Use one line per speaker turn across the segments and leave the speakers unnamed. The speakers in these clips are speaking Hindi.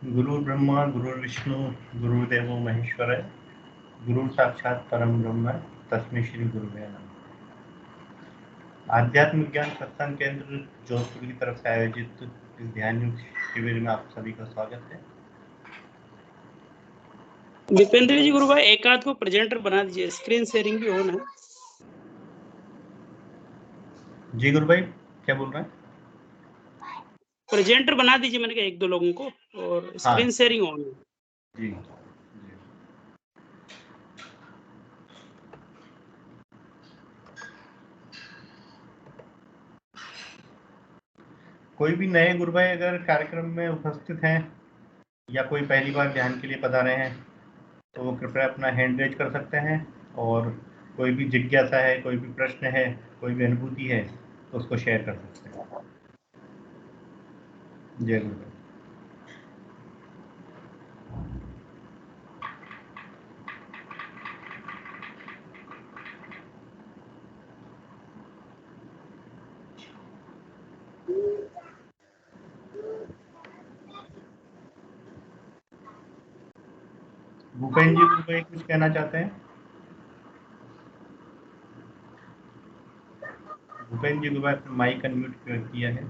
गुरु ब्रह्मा गुरु विष्णु गुरुदेवो महेश्वर गुरु साक्षात परम ब्रह्म तस्मै श्री गुरुवे नमः। आध्यात्म ज्ञान सत्संग केंद्र जोधपुर की तरफ से आयोजित इस ध्यान युग शिविर में आप सभी का स्वागत है।
दीपेंद्र जी गुरु भाई एक आध को प्रेजेंटर बना दीजिए, स्क्रीन शेयरिंग भी ऑन है।
जी गुरु भाई क्या बोल रहे हैं?
प्रेजेंटर बना दीजिए मैंने कहा एक दो लोगों को, और स्क्रीन शेयरिंग ऑन है।
जी कोई भी नए गुरु भाई अगर कार्यक्रम में उपस्थित हैं या कोई पहली बार ध्यान के लिए पधारे हैं तो वो कृपया अपना हैंड रेज कर सकते हैं, और कोई भी जिज्ञासा है, कोई भी प्रश्न है, कोई भी अनुभूति है तो उसको शेयर कर सकते हैं। जय गुरु भाई। भूपेन जी गुरु भाई कुछ कहना चाहते हैं? भूपेन जी गुरु भाई अपना माइक अनम्यूट किया है,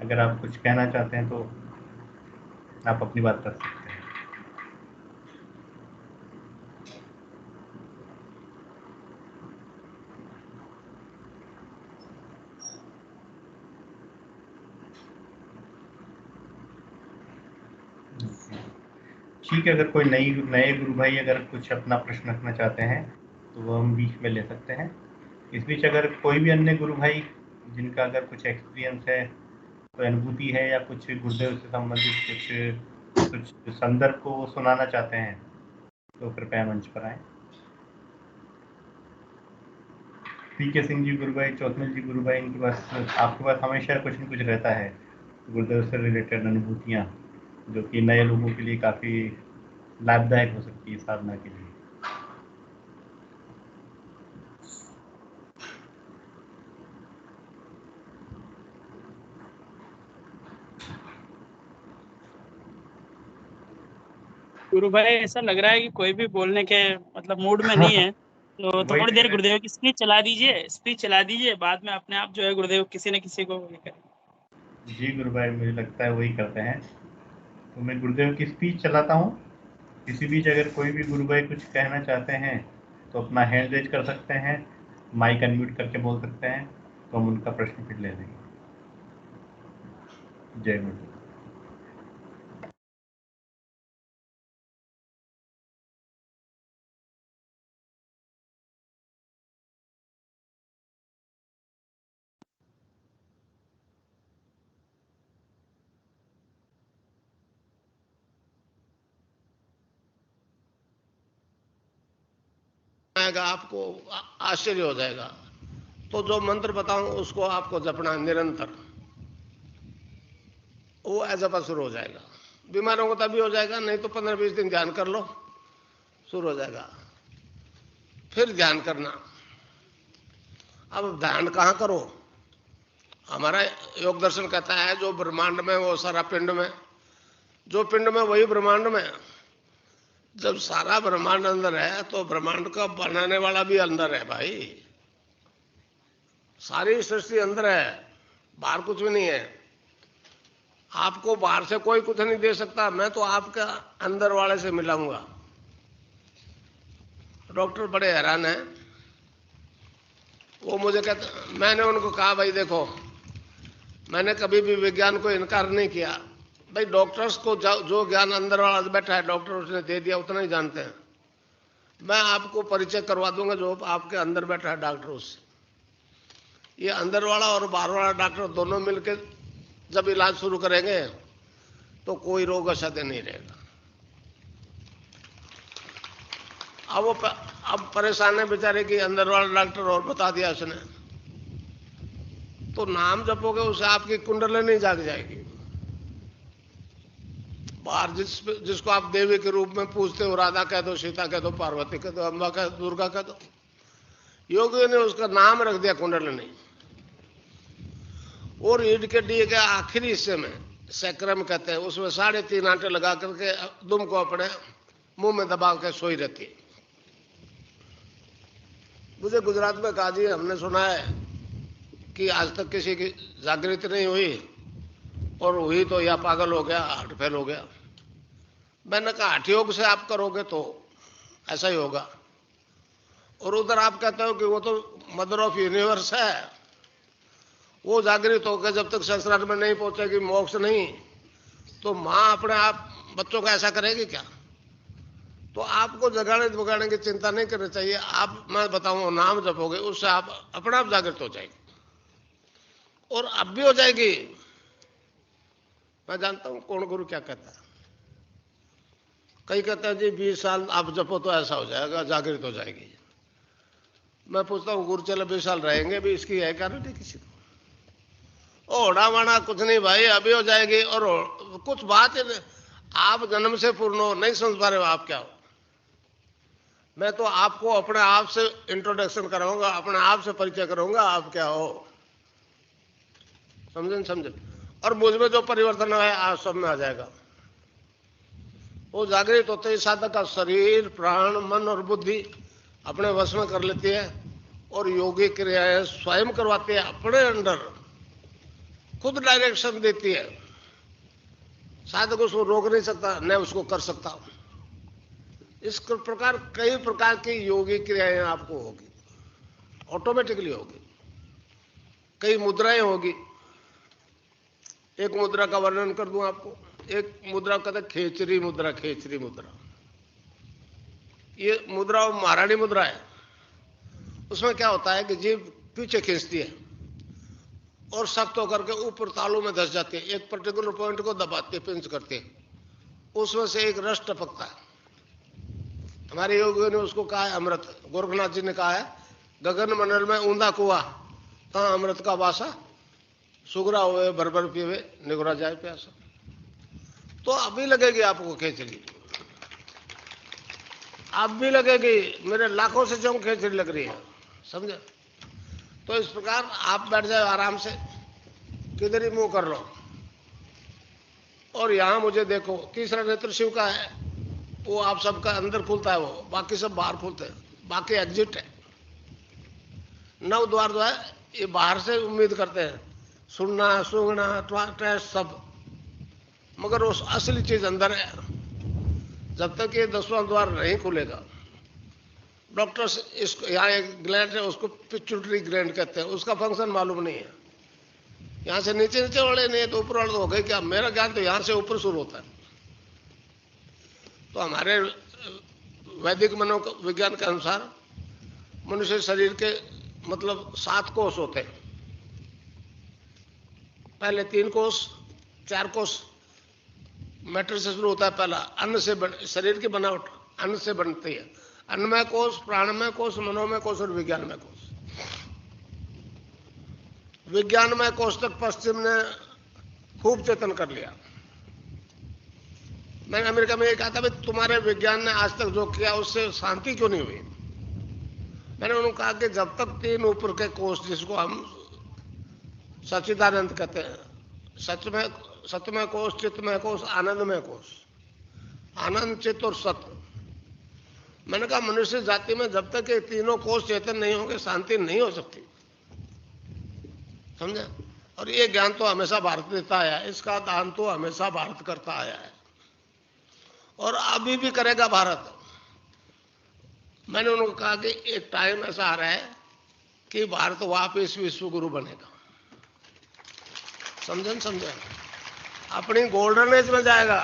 अगर आप कुछ कहना चाहते हैं तो आप अपनी बात कर सकते हैं। ठीक है, अगर कोई नए गुरु भाई अगर कुछ अपना प्रश्न रखना चाहते हैं तो वो हम बीच में ले सकते हैं। इस बीच अगर कोई भी अन्य गुरु भाई जिनका अगर कुछ एक्सपीरियंस है, कोई अनुभूति है या कुछ गुरुदेव से संबंधित कुछ संदर्भ को वो सुनाना चाहते हैं तो कृपया मंच पर आए। पीके सिंह जी गुरु भाई, चौथमल जी गुरु भाई, इनके पास आपके पास हमेशा कुछ न कुछ रहता है गुरुदेव से रिलेटेड अनुभूतियाँ, जो कि नए लोगों के लिए काफ़ी लाभदायक हो सकती है साधना के लिए।
गुरु भाई ऐसा लग रहा है कि कोई भी बोलने के मतलब मूड में नहीं है, तो थोड़ी देर गुरुदेव की स्पीच चला दीजिए, बाद में अपने आप जो है गुरुदेव किसी न किसी को लेकर।
जी गुरु भाई, मुझे लगता है वही करते हैं, तो मैं गुरुदेव की स्पीच चलाता हूँ। किसी बीच अगर कोई भी गुरु भाई कुछ कहना चाहते हैं तो अपना हैंड रेज कर सकते हैं, माइक अनम्यूट करके बोल सकते हैं, तो हम उनका प्रश्न फिर ले लेंगे। जय गुरुदेव।
आपको आश्चर्य हो जाएगा। तो जो मंत्र बताऊं उसको आपको जपना निरंतर, वो ऐसा शुरू हो जाएगा। बीमारों को तभी हो जाएगा, नहीं तो 15-20 दिन ध्यान कर लो, शुरू हो जाएगा। फिर ध्यान करना। अब ध्यान कहाँ करो? हमारा योग दर्शन कहता है जो ब्रह्मांड में वो सारा पिंड में, जो पिंड में वही ब्रह्मांड में। जब सारा ब्रह्मांड अंदर है तो ब्रह्मांड का बनाने वाला भी अंदर है भाई। सारी सृष्टि अंदर है, बाहर कुछ भी नहीं है। आपको बाहर से कोई कुछ नहीं दे सकता, मैं तो आपके अंदर वाले से मिलाऊंगा। डॉक्टर बड़े हैरान हैं, वो मुझे कहते, मैंने उनको कहा भाई देखो, मैंने कभी भी विज्ञान को इनकार नहीं किया भाई। डॉक्टर्स को जो ज्ञान अंदर वाला बैठा है डॉक्टर उसने दे दिया, उतना ही जानते हैं। मैं आपको परिचय करवा दूंगा जो आपके अंदर बैठा है डॉक्टर उससे। ये अंदर वाला और बाहर वाला डॉक्टर दोनों मिलकर जब इलाज शुरू करेंगे तो कोई रोग असाध्य नहीं रहेगा। अब परेशान है बेचारे की अंदर वाला डॉक्टर, और बता दिया उसने, तो नाम जपोगे उससे आपकी कुंडलिनी जाग जाएगी। बाहर जिसको आप देवी के रूप में पूछते हो, राधा कह दो, सीता कह दो, पार्वती कह दो, अम्बा कह दो, दुर्गा कह दो, योगियों ने उसका नाम रख दिया कुंडलिनी। और ईड के डी के आखिरी हिस्से में सैक्रम कहते हैं, उसमें 3.5 आटे लगा करके दुम को अपने मुंह में दबा के सोई रहती है। मुझे गुजरात में कहा जी हमने सुना है कि आज तक किसी की जागृति नहीं हुई, और हुई तो या पागल हो गया, हार्ट फेल हो गया। मैंने कहा हठ योग से आप करोगे तो ऐसा ही होगा, और उधर आप कहते हो कि वो तो मदर ऑफ यूनिवर्स है, वो जागृत होकर जब तक संसार में नहीं पहुंचेगी, मोक्ष नहीं, तो माँ अपने आप बच्चों को ऐसा करेगी क्या? तो आपको जगाने बगाने की चिंता नहीं करनी चाहिए। आप, मैं बताऊं, नाम जपोगे उससे आप अपने आप जागृत हो जाएगी, और अब भी हो जाएगी। मैं जानता हूं कौन गुरु क्या कहता है। कई कहते हैं जी 20 साल आप जपो तो ऐसा हो जाएगा, जागृत हो जाएगी। मैं पूछता हूँ गुरु चलो 20 साल रहेंगे भी, इसकी है गारंटी किसी को? ओढ़ा वाणा कुछ नहीं भाई, अभी हो जाएगी। और कुछ बात है, आप जन्म से पूर्ण हो, नहीं समझ पा रहे हो आप क्या हो। मैं तो आपको अपने आप से इंट्रोडक्शन कराऊंगा, अपने आप से परिचय करूंगा, आप क्या हो, समझे समझे। और मुझ में जो परिवर्तन है आप सब में आ जाएगा। वो जागृत होते ही साधक का शरीर, प्राण, मन और बुद्धि अपने वश में कर लेती है, और योगी क्रियाएं स्वयं करवाती है, अपने अंदर खुद डायरेक्शन देती है। साधक उसको रोक नहीं सकता, न उसको कर सकता। इस प्रकार कई प्रकार की योगी क्रियाएं आपको होगी, ऑटोमेटिकली होगी। कई मुद्राएं होगी। एक मुद्रा का वर्णन कर दूं आपको। एक मुद्रा कहते हैं खेचरी मुद्रा। खेचरी मुद्रा, ये मुद्रा महारानी मुद्रा है। उसमें क्या होता है कि जीभ पीछे खींचती है और सख्त होकर के ऊपर तालू में धस जाती है, एक पर्टिकुलर पॉइंट को दबाती है, पिंच करती है, उसमें से एक रस टपकता है। हमारे योगियों ने उसको कहा है अमृत। गोरखनाथ जी ने कहा है गगन मंडल में ऊंधा कुआ, ता अमृत का वासा, सुगरा हुए भर भर पीवे, निगरा जाए प्यासा। तो अभी लगेगी आपको खेचड़ी, अब भी लगेगी। मेरे लाखों से जो खेचड़ी लग रही है, समझे। तो इस प्रकार आप बैठ जाए आराम से, किधर ही मुंह कर लो, और यहां मुझे देखो। तीसरा नेत्र शिव का है, वो आप सबका अंदर खुलता है, वो बाकी सब बाहर खुलते हैं, बाकी एग्जिट है। 9 द्वार जो है ये बाहर से उम्मीद करते हैं, सुनना, सूंघना, टेस्ट सब, मगर उस असली चीज अंदर है। जब तक ये 10वां द्वार नहीं खुलेगा, डॉक्टर्स इसको, यहाँ एक ग्लैंड है उसको पिट्यूटरी ग्लैंड कहते हैं, उसका फंक्शन मालूम नहीं है। यहाँ से नीचे नीचे वाले नहीं तो ऊपर वाले तो हो गए क्या? मेरा ज्ञान तो यहाँ से ऊपर शुरू होता है। तो हमारे वैदिक मनोविज्ञान के अनुसार मनुष्य शरीर के मतलब 7 कोष होते हैं। पहले 3 कोष, 4 कोष मैटर से शुरू होता है। पहला अन्न से शरीर की बनावट अन्न से बनती है। अन्नमय कोष, प्राणमय कोष, मनोमय कोष और विज्ञानमय कोष। विज्ञानमय कोष तक पश्चिम ने खूब चेतन कर लिया। मैंने अमेरिका में ये कहा था भाई तुम्हारे विज्ञान ने आज तक जो किया उससे शांति क्यों नहीं हुई? मैंने उन्होंने कहा कि जब तक 3 ऊपर के कोष, जिसको हम सच्चिदानंद कहते हैं, सत्यमय कोष, चित्तमय कोष, आनंदमय कोष, आनंद, चित्त और सत्य। मैंने कहा मनुष्य जाति में जब तक ये तीनों कोष चेतन नहीं होंगे शांति नहीं हो सकती, समझे। और ये ज्ञान तो हमेशा भारत देता आया है, इसका दान तो हमेशा भारत करता आया है और अभी भी करेगा भारत। मैंने उनको कहा कि एक टाइम ऐसा आ रहा है कि भारत वापिस विश्व गुरु बनेगा, समझे, अपनी गोल्डन एज में जाएगा।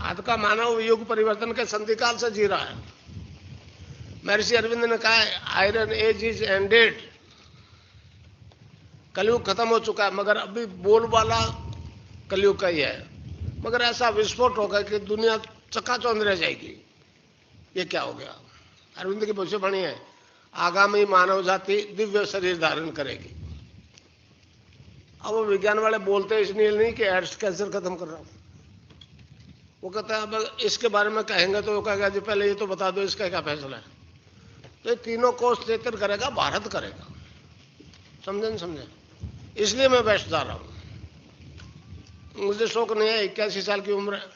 आज का मानव युग परिवर्तन के संधिकाल से जी रहा है। महर्षि अरविंद ने कहा है आयरन एज इज एंडेड, कलयुग खत्म हो चुका है, मगर अभी बोलबाला कलयुग का ही है। मगर ऐसा विस्फोट होगा कि दुनिया चकाचौंध रह जाएगी। ये क्या हो गया? अरविंद की भविष्यवाणी है, आगामी मानव जाति दिव्य शरीर धारण करेगी। अब वो विज्ञान वाले बोलते इसलिए नहीं कि एड्स कैंसर खत्म कर रहा हूं, वो कहता है अब इसके बारे में कहेंगे तो वो कहेगा जी पहले ये तो बता दो इसका क्या फैसला है। तो ये तीनों कोष चेतन करेगा, भारत करेगा, समझे नहीं समझे। इसलिए मैं बैठ जा रहा हूं। मुझे शौक नहीं है, 81 साल की उम्र है।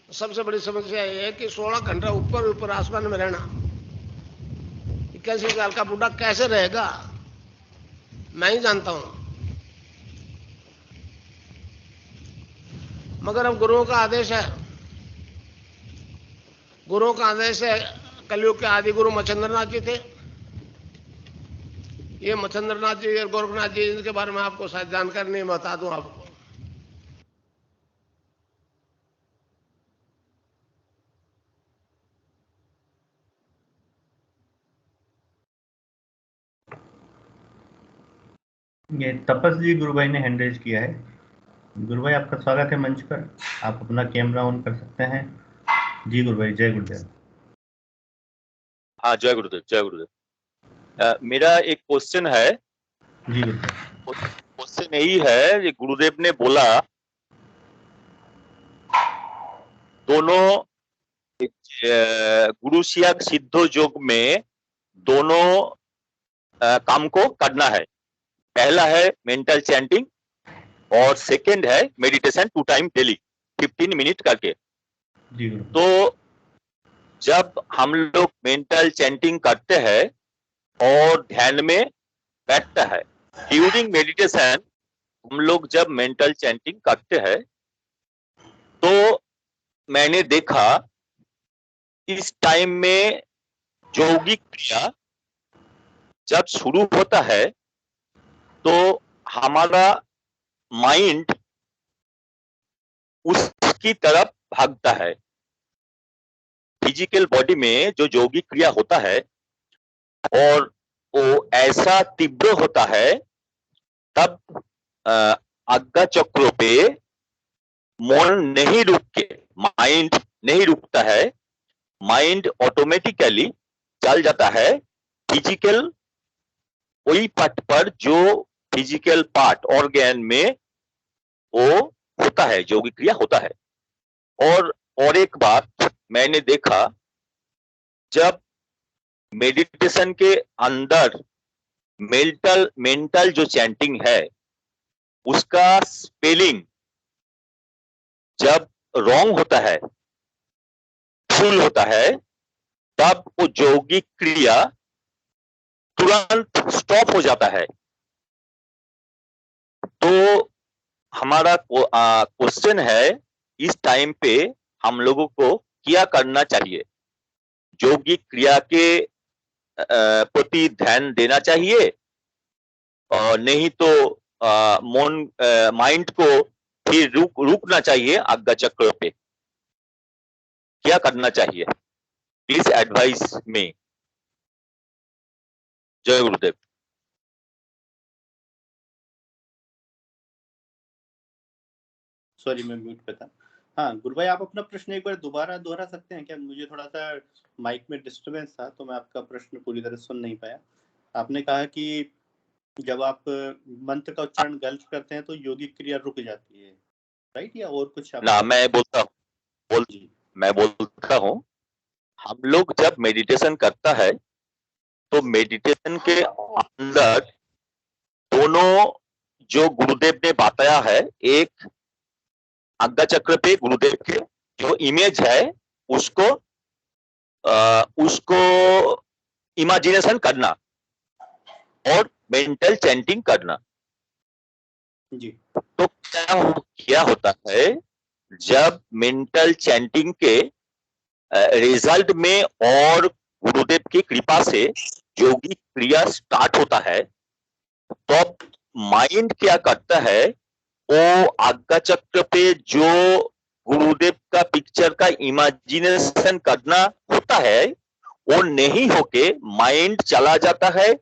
सबसे बड़ी समस्या ये है कि 16 घंटा ऊपर ऊपर आसमान में रहना। 81 साल का बूढ़ा कैसे रहेगा मैं ही जानता हूं। मगर अब गुरुओं का आदेश है, गुरुओं का आदेश है। कलयुग के आदि गुरु मच्छिंद्रनाथ जी थे। ये मच्छिंद्रनाथ जी और गोरखनाथ जी, इनके बारे में आपको शायद जानकारी नहीं, बता दूं आपको।
ये तपस्वी गुरु भाई ने हैंड रेज किया है। गुरु भाई आपका स्वागत है मंच पर, आप अपना कैमरा ऑन कर सकते हैं। जी गुरु भाई, जय गुरुदेव।
हाँ, जय गुरुदेव, जय गुरुदेव। मेरा एक क्वेश्चन है।
जी गुरुदेव।
क्वेश्चन यही है, ये गुरुदेव ने बोला दोनों गुरु सियाग सिद्धो योग में दोनों काम को करना है। पहला है मेंटल चैंटिंग और सेकंड है मेडिटेशन 2 टाइम डेली 15 मिनट करके।
जी
तो जब हम लोग मेंटल चैंटिंग करते हैं और ध्यान में बैठता है, ड्यूरिंग मेडिटेशन हम लोग जब मेंटल चैंटिंग करते हैं तो मैंने देखा इस टाइम में यौगिक क्रिया जब शुरू होता है तो हमारा माइंड उसकी तरफ भागता है। फिजिकल बॉडी में जो यौगिक क्रिया होता है और वो ऐसा तीव्र होता है, तब आज्ञा चक्रों पे मन नहीं रुक के, माइंड नहीं रुकता है, माइंड ऑटोमेटिकली चल जाता है फिजिकल वही पार्ट पर जो फिजिकल पार्ट ऑर्गन में वो होता है, यौगिक क्रिया होता है। और एक बात मैंने देखा, जब मेडिटेशन के अंदर मेंटल जो चैंटिंग है उसका स्पेलिंग जब रॉन्ग होता है, भूल होता है, तब वो यौगिक क्रिया तुरंत स्टॉप हो जाता है। तो हमारा क्वेश्चन है, इस टाइम पे हम लोगों को क्या करना चाहिए? यौगिक क्रिया के प्रति ध्यान देना चाहिए और नहीं तो माइंड को फिर रुकना चाहिए आज्ञा चक्र पे। क्या करना चाहिए? प्लीज एडवाइस में। जय गुरुदेव।
सॉरी, मैं म्यूट पे था। हाँ गुरु भाई, आप अपना प्रश्न एक बार दोबारा दोहरा सकते हैं क्या? मुझे थोड़ा सा माइक में डिस्टरबेंस था तो मैं आपका प्रश्न पूरी तरह सुन नहीं पाया। आपने कहा कि जब आप मंत्र का उच्चारण गलत करते हैं तो यौगिक क्रिया रुक जाती है, राइट? या और कुछ
ना, मैं बोलता हूँ हम लोग जब मेडिटेशन करता है तो मेडिटेशन के अंदर दोनों जो गुरुदेव ने बताया है, एक आज्ञा चक्र पे गुरुदेव के जो इमेज है उसको इमेजिनेशन करना और मेंटल चैंटिंग करना।
जी।
तो क्या होता है, जब मेंटल चैंटिंग के रिजल्ट में और गुरुदेव की कृपा से यौगिक क्रिया स्टार्ट होता है, तो माइंड क्या करता है, वो आज्ञा चक्र पे जो गुरुदेव का पिक्चर का इमेजिनेशन करना होता है वो नहीं होके माइंड चला जाता है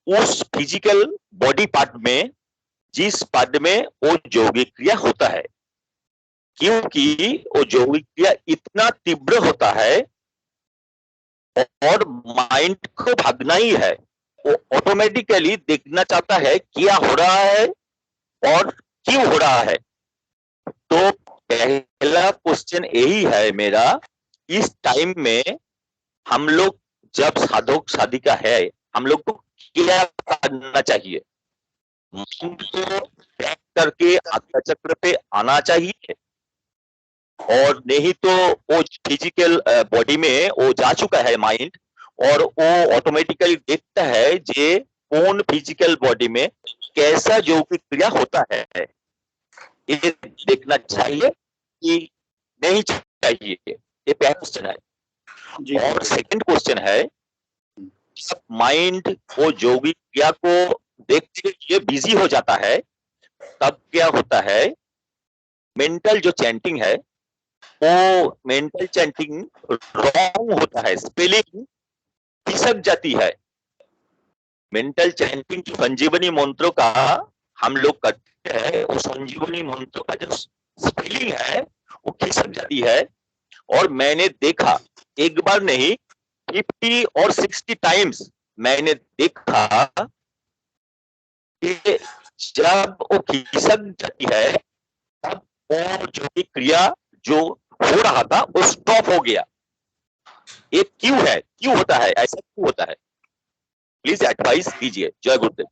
उस फिजिकल बॉडी पार्ट में जिस पार्ट में वो यौगिक क्रिया होता है। क्योंकि वो यौगिक क्रिया इतना तीव्र होता है और माइंड को भागना ही है, वो ऑटोमेटिकली देखना चाहता है क्या हो रहा है और क्यों हो रहा है। तो पहला क्वेश्चन यही है मेरा, इस टाइम में हम लोग जब साधक साधिका है, हम लोग को क्या करना चाहिए? माइंड को करके आज्ञा चक्र पे आना चाहिए, और नहीं तो वो फिजिकल बॉडी में वो जा चुका है माइंड, और वो ऑटोमेटिकली देखता है जे कौन फिजिकल बॉडी में कैसा जो भी क्रिया होता है, ये देखना चाहिए कि नहीं चाहिए। ये पहला क्वेश्चन है। और सेकंड क्वेश्चन है, जब माइंड वो जो भी क्रिया को देखते हुए बिजी हो जाता है, तब क्या होता है, मेंटल जो चैंटिंग है वो मेंटल चैंटिंग रॉन्ग होता है, स्पेलिंग खिसक जाती है। मेंटल चैंटिंग जो संजीवनी मंत्रों का हम लोग करते हैं, उस संजीवनी मंत्रों का जो स्पेलिंग है वो खिसक जाती है। और मैंने देखा, एक बार नहीं 50 और 60 टाइम्स मैंने देखा कि जब वो खिसक जाती है तब वो जो भी क्रिया जो हो रहा था वो स्टॉप हो गया। ये क्यों है, क्यों होता है, ऐसा क्यों होता है? प्लीज एडवाइस दीजिए। जय गुरुदेव।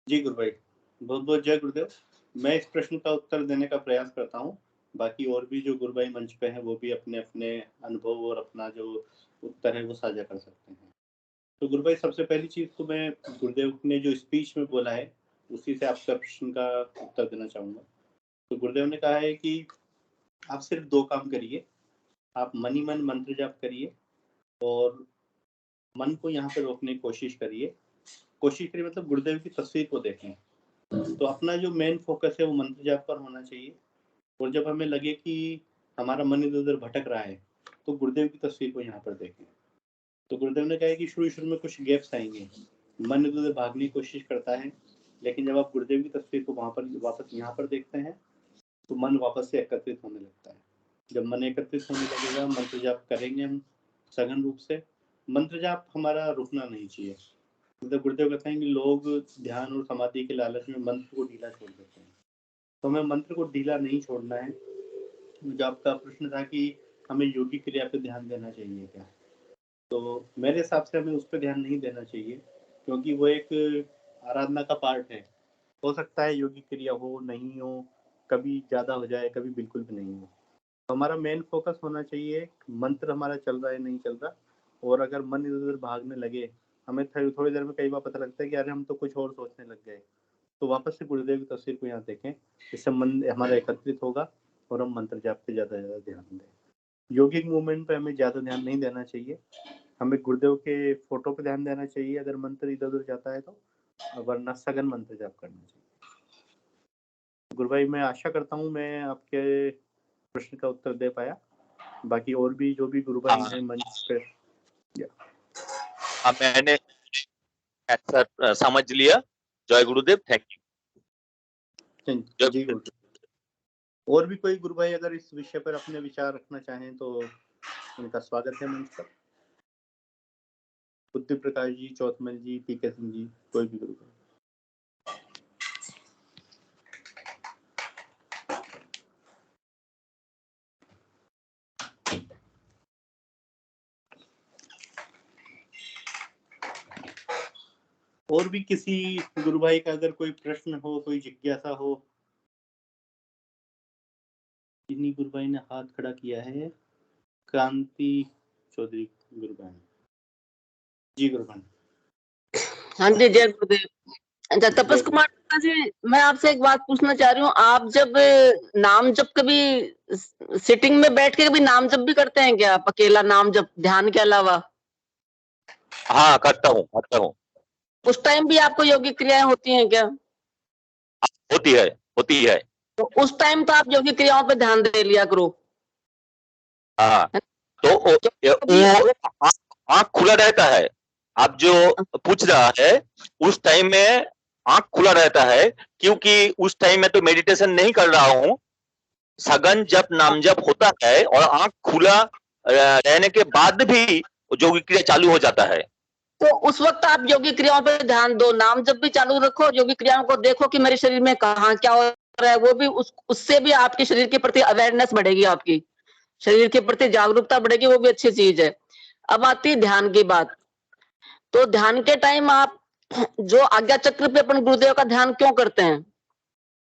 जी गुरु भाई, बहुत बहुत जय गुरुदेव। मैं इस प्रश्न का उत्तर देने का प्रयास करता हूँ, बाकी और भी जो गुरु भाई मंच पे हैं वो भी अपने अपने अनुभव और अपना जो उत्तर है वो साझा कर सकते हैं। तो गुरु भाई, सबसे पहली चीज तो मैं गुरुदेव ने जो स्पीच में बोला है उसी से आपका प्रश्न का उत्तर देना चाहूंगा। तो गुरुदेव ने कहा है कि आप सिर्फ 2 काम करिए, आप मन ही मन मंत्र जाप करिए और मन को यहाँ पे रोकने की कोशिश करिए मतलब गुरुदेव की तस्वीर को देखें। तो अपना जो मेन फोकस है वो मंत्र जाप पर होना चाहिए, और जब हमें लगे कि हमारा मन इधर उधर भटक रहा है तो गुरुदेव की तस्वीर को यहाँ पर देखें। तो गुरुदेव ने कहा है कि शुरू में कुछ गैप्स आएंगे, मन इधर उधर भागने की कोशिश करता है, लेकिन जब आप गुरुदेव की तस्वीर को वहां पर वापस यहाँ पर देखते हैं तो मन वापस से एकत्रित होने लगता है। जब मन एकत्रित होने लगेगा, मंत्र जाप करेंगे हम सघन रूप से। मंत्र जाप हमारा रुकना नहीं चाहिए। मतलब गुरुदेव कहते हैं कि लोग ध्यान और समाधि के लालच में मंत्र को ढीला छोड़ देते हैं, तो हमें मंत्र को ढीला नहीं छोड़ना है। जो आपका प्रश्न था कि हमें योगी क्रिया पे ध्यान देना चाहिए क्या, तो मेरे हिसाब से हमें उस पर ध्यान नहीं देना चाहिए, क्योंकि वो एक आराधना का पार्ट है। हो सकता है योगी क्रिया हो, नहीं हो, कभी ज़्यादा हो जाए, कभी बिल्कुल भी नहीं हो। तो हमारा मेन फोकस होना चाहिए मंत्र हमारा चल रहा है नहीं चल रहा। और अगर मन इधर उधर भागने लगे, हमें थोड़ी देर में कई बार पता लगता है कि अरे हम तो कुछ और सोचने लग गए, तो वापस से गुरुदेव की तस्वीर को यहाँ देखें। इससे मन हमारा एकत्रित होगा और हम मंत्र जाप पे ज़्यादा ध्यान दें। योगिक मूवमेंट पे हमें ज़्यादा ध्यान नहीं देना चाहिए, हमें गुरुदेव के फोटो पे ध्यान देना चाहिए अगर मंत्र इधर उधर जाता है तो, वरना सघन मंत्र जाप करना चाहिए। गुरु भाई, मैं आशा करता हूँ मैं आपके प्रश्न का उत्तर दे पाया। बाकी और भी जो भी गुरु भाई हैं मंच पे,
मैंने ऐसा समझ लिया। जय गुरुदेव, थैंक यू।
जी गुरुदेव। और भी कोई गुरु भाई अगर इस विषय पर अपने विचार रखना चाहें तो उनका स्वागत है मंच पर। बुद्धि प्रकाश जी, चौथमल जी, पीके सिंह जी, कोई भी गुरु भाई। और भी किसी गुरु भाई का अगर कोई प्रश्न हो, कोई जिज्ञासा हो। इन्हीं गुरु भाई ने हाथ खड़ा किया है, क्रांति चौधरी गुरु भाई। जी गुरु भाई।
हाँ जी, जय गुरुदेव। अच्छा तपस कुमार जी, मैं आपसे एक बात पूछना चाह रही हूँ, आप जब नाम जप कभी सिटिंग में बैठ के कभी नाम जप भी करते हैं क्या, आप अकेला नाम जप ध्यान के अलावा?
हाँ, करता हूँ।
उस टाइम भी आपको योगिक क्रियाएं होती हैं क्या?
होती है।
तो उस टाइम तो आप योगिक क्रियाओं पे ध्यान दे लिया करो।
हाँ, तो वो आँख खुला रहता है। आप जो पूछ रहा है उस टाइम में आँख खुला रहता है, क्योंकि उस टाइम में तो मेडिटेशन नहीं कर रहा हूँ, सघन जप नाम जप होता है, और आँख खुला रहने के बाद भी योगिक क्रिया चालू हो जाता है।
तो उस वक्त आप योगिक क्रियाओं पे ध्यान दो, नाम जप भी चालू रखो, योगिक क्रियाओं को देखो कि मेरे शरीर में कहाँ क्या हो रहा है। वो भी उससे भी आपके शरीर के प्रति अवेयरनेस बढ़ेगी, आपकी शरीर के प्रति जागरूकता बढ़ेगी, वो भी अच्छी चीज है। अब आती है ध्यान की बात। तो ध्यान के टाइम आप जो आज्ञा चक्र पे अपन गुरुदेव का ध्यान क्यों करते हैं?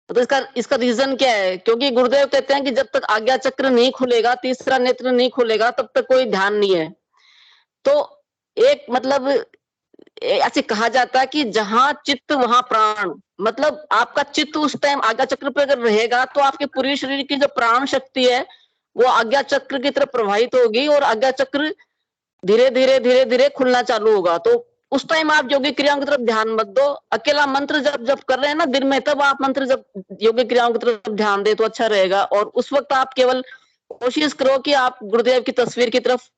तो इसका रीजन क्या है? क्योंकि गुरुदेव कहते हैं कि जब तक आज्ञा चक्र नहीं खुलेगा, तीसरा नेत्र नहीं खुलेगा, तब तक कोई ध्यान नहीं है। तो एक मतलब ऐसे कहा जाता है कि जहां चित्त वहां प्राण, मतलब आपका चित्त उस टाइम आज्ञा चक्र पे अगर रहेगा तो आपके पूरे शरीर की जो प्राण शक्ति है वो आज्ञा चक्र की तरफ प्रवाहित होगी और आज्ञा चक्र धीरे धीरे धीरे धीरे खुलना चालू होगा। तो उस टाइम आप योगिक क्रियाओं की तरफ ध्यान मत दो। अकेला मंत्र जब कर रहे हैं ना दिन में, तब आप मंत्र जब योगिक क्रियाओं की तरफ ध्यान दे तो अच्छा रहेगा। और उस वक्त आप केवल कोशिश करो कि आप गुरुदेव की तस्वीर की तरफ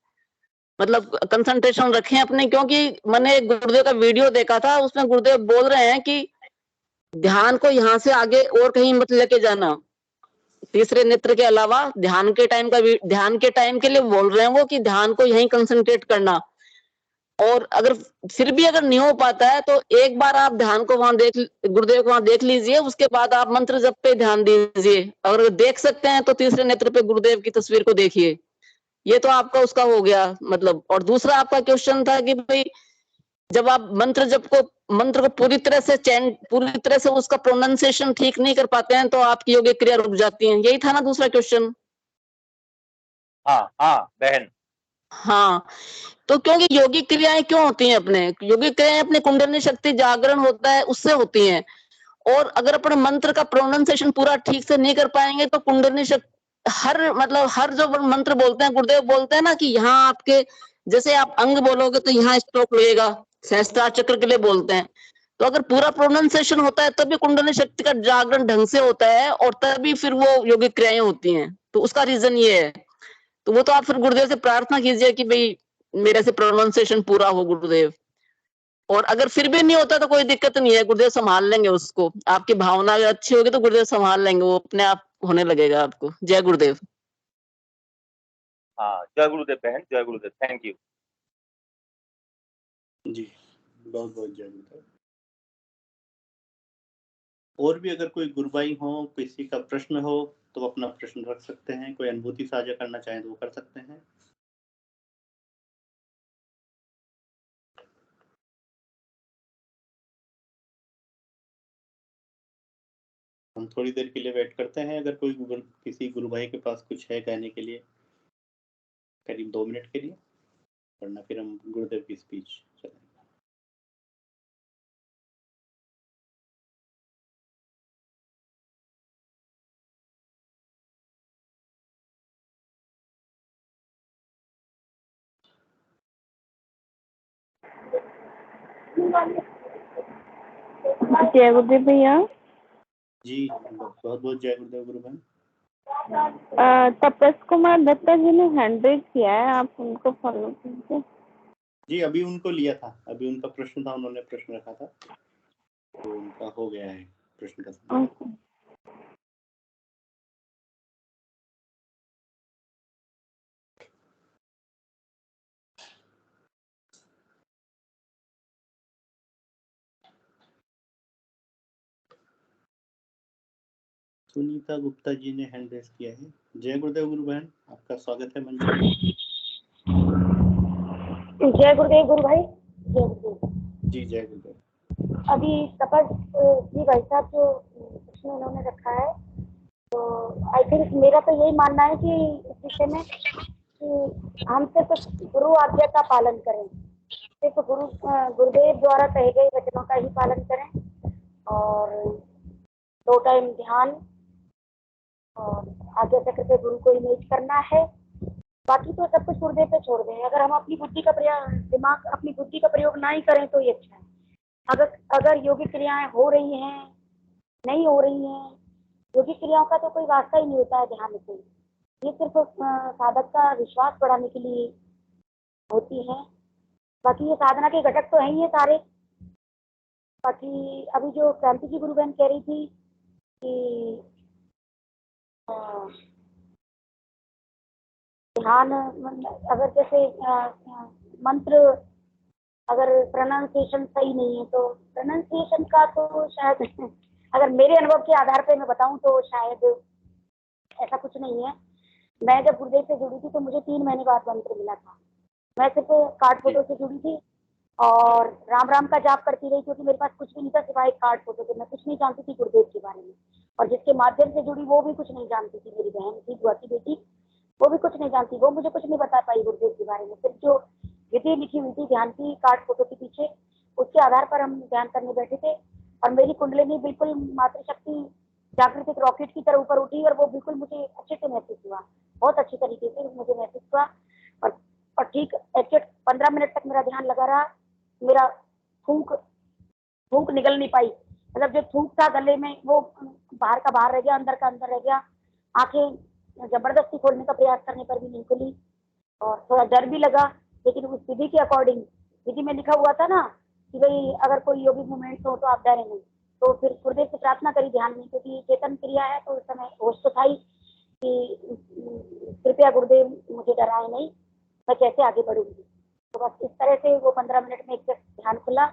मतलब कंसंट्रेशन रखें अपने। क्योंकि मैंने गुरुदेव का वीडियो देखा था, उसमें गुरुदेव बोल रहे हैं कि ध्यान को यहाँ से आगे और कहीं मत लेके जाना। तीसरे नेत्र के अलावा ध्यान के टाइम के लिए बोल रहे हैं वो कि ध्यान को यहीं कंसंट्रेट करना। और अगर फिर भी अगर नहीं हो पाता है तो एक बार आप ध्यान को गुरुदेव को वहां देख लीजिए, उसके बाद आप मंत्र जप पे ध्यान दीजिए। अगर देख सकते हैं तो तीसरे नेत्र पे गुरुदेव की तस्वीर को देखिए। ये तो आपका उसका हो गया मतलब। और दूसरा आपका क्वेश्चन था कि भाई जब आप मंत्र को पूरी तरह से उसका प्रोनाउंसिएशन ठीक नहीं कर पाते हैं तो आपकी योगिक क्रिया रुक जाती है। यही था ना दूसरा क्वेश्चन?
हाँ बहन।
हाँ, तो क्योंकि योगिक क्रियाएं क्यों होती हैं? योगिक क्रियाएं अपने कुंडलिनी शक्ति जागरण होता है उससे होती हैं। और अगर अपने मंत्र का प्रोनाउंसिएशन पूरा ठीक से नहीं कर पाएंगे तो कुंडलिनी शक्ति हर जो मंत्र बोलते हैं, गुरुदेव बोलते हैं ना कि यहाँ आपके जैसे आप अंग बोलोगे तो यहाँ स्ट्रोक लगेगा, सहस्त्रार चक्र के लिए बोलते हैं। तो अगर पूरा प्रोनाउंसिएशन होता है तभी कुंडलिनी शक्ति का जागरण ढंग से होता है और तभी फिर वो योगिक क्रियाएं होती हैं। तो उसका रीजन ये है। तो वो तो आप फिर गुरुदेव से प्रार्थना कीजिए कि भाई मेरे से प्रोनाउंसिएशन पूरा हो गुरुदेव। और अगर फिर भी नहीं होता तो कोई दिक्कत नहीं है, गुरुदेव संभाल लेंगे उसको। आपकी भावना अगर अच्छी होगी तो गुरुदेव संभाल लेंगे, वो अपने आप होने लगेगा आपको। जय गुरुदेव।
हाँ, जय गुरुदेव बहन, जय गुरुदेव, थैंक यू
जी। बहुत बहुत जय गुरुदेव। और भी अगर कोई गुरु भाई हो, किसी का प्रश्न हो तो अपना प्रश्न रख सकते हैं। कोई अनुभूति साझा करना चाहें तो वो कर सकते हैं। हम थोड़ी देर के लिए वेट करते हैं, अगर किसी गुरु भाई के पास कुछ है कहने के लिए, करीब 2 मिनट के लिए, वरना फिर हम गुरुदेव की स्पीच चलेंगे।
जय गुरुदेव भैया।
जी बहुत बहुत जय गुरुदेव गुरु बहन।
तपस कुमार दत्ता जी ने हैंड रेज किया है, आप उनको फॉलो कीजिए।
जी अभी उनको लिया था, अभी उनका प्रश्न था, उन्होंने प्रश्न रखा था तो उनका हो गया है प्रश्न का समय। सुनीता गुप्ता जी ने हैंड रेज किया है। जय गुरुदेव गुरु बहन, आपका स्वागत है मंच पर।
जय गुरुदेव गुरु भाई। जय गुरुदेव
जी जय गुरुदेव।
अभी तपस जी भाई साहब जो प्रश्न उन्होंने रखा है, तो आई थिंक मेरा तो यही मानना है कि इस विषय में कि हम सिर्फ गुरु आज्ञा का पालन करें, सिर्फ गुरुदेव द्वारा कहे गए वचनों का ही पालन करें और 2 टाइम ध्यान और आज्ञा चक्र पे गुरु को इमेज करना है। बाकी तो सब कुछ गुरुदेव पे छोड़ दें। अगर हम अपनी बुद्धि का प्रयोग ना ही करें तो ये अच्छा है। अगर योगिक क्रियाएं हो रही हैं, नहीं हो रही हैं, योगिक क्रियाओं का तो कोई वास्ता ही नहीं होता है ध्यान से। ये सिर्फ साधक का विश्वास बढ़ाने के लिए होती है। बाकी ये साधना के घटक तो हैं ही है सारे। बाकी अभी जो क्रांति जी गुरु बहन कह रही थी कि ध्यान अगर जैसे मंत्र अगर प्रोनाउंसिएशन सही नहीं है तो प्रोनाउंसिएशन का तो शायद अगर मेरे अनुभव के आधार पे मैं बताऊं तो शायद ऐसा कुछ नहीं है। मैं जब गुरुदेव से जुड़ी थी तो मुझे 3 महीने बाद मंत्र मिला था। मैं सिर्फ कार्ड फोटो से जुड़ी थी और राम राम का जाप करती रही, क्योंकि मेरे पास कुछ भी नहीं था सिवाय कार्ड फोटो के। मैं कुछ नहीं जानती थी गुरुदेव के बारे में, और जिसके माध्यम से जुड़ी वो भी कुछ नहीं जानती थी। मेरी बहन थी, बुआ की बेटी, वो भी कुछ नहीं जानती, वो मुझे कुछ नहीं बता पाई गुरुदेव के बारे में। सिर्फ जो विधि लिखी हुई थी ध्यान की कार्ड फोटो के पीछे, उसके आधार पर हम ध्यान करने बैठे थे। और मेरी कुंडलिनी बिल्कुल मातृशक्ति जागृत एक रॉकेट की तरह ऊपर उठी, और वो बिल्कुल मुझे अच्छे से महसूस हुआ, बहुत अच्छी तरीके से मुझे महसूस हुआ। और ठीक एग्जैक्ट 15 मिनट तक मेरा ध्यान लगा रहा। मेरा फूंक निकल नहीं पाई, मतलब जो थूक था गले में वो बाहर का बाहर रह गया, अंदर का अंदर रह गया। आंखें जबरदस्ती खोलने का प्रयास करने पर भी नहीं खुली, और थोड़ा डर भी लगा। लेकिन उस विधि के अकॉर्डिंग, विधि में लिखा हुआ था ना कि भाई अगर कोई योगिक मूवमेंट हो तो आप डरे नहीं। तो फिर गुरुदेव से प्रार्थना करी ध्यान में, क्योंकि चेतन क्रिया है तो उस समय होश तो था ही कि कृपया गुरुदेव मुझे डराए नहीं, मैं कैसे आगे बढ़ूंगी। तो बस इस तरह से वो 15 मिनट में एक ध्यान खुला,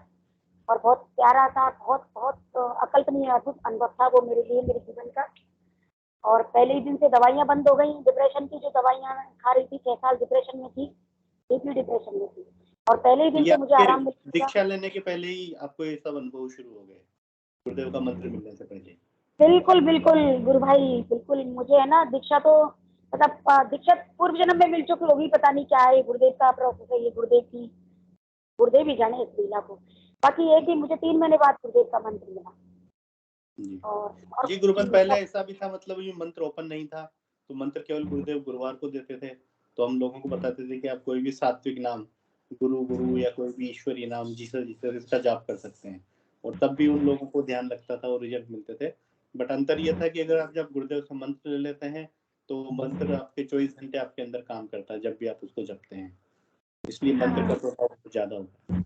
और बहुत प्यारा था, बहुत बहुत अकल्पनीय अद्भुत अनुभव था वो मेरे लिए, मेरे जीवन का। और पहले ही दिन से दवाइयां बंद हो गई, डिप्रेशन की जो दवाइयां खा रही थी, 6 साल डिप्रेशन में थी, डीपली डिप्रेशन में थी, और पहले ही दिन से मुझे आराम मिल गया।
दीक्षा लेने के पहले ही आपको ये सब अनुभव शुरू हो गए, गुरुदेव का मंत्र मिलने से पहले?
बिल्कुल बिल्कुल गुरु भाई, बिल्कुल। मुझे है ना दीक्षा तो मतलब दीक्षा पूर्व जन्म में मिल चुकी होगी, पता नहीं क्या है गुरुदेव का प्रोसेस है ये, गुरुदेव ही जाने इस लीला को। बाकी ये कि मुझे 3 महीने बाद गुरुदेव का मंत्र मिला।
जी
और
जी गुरुवर, पहले ऐसा भी था, मतलब ये मंत्र ओपन नहीं था, तो मंत्र केवल गुरुदेव गुरुवार को देते थे। तो हम लोगों को बताते थे कि आप कोई भी सात्विक नाम, गुरु या कोई भी ईश्वरीय नाम जिसका जाप कर सकते हैं, और तब भी उन लोगों को ध्यान लगता था और रिजल्ट मिलते थे। बट अंतर यह था कि अगर आप जब गुरुदेव से मंत्र ले लेते हैं तो मंत्र आपके 24 घंटे आपके अंदर काम करता है जब भी आप उसको जपते हैं, इसलिए मंत्र का प्रभाव ज्यादा होता है।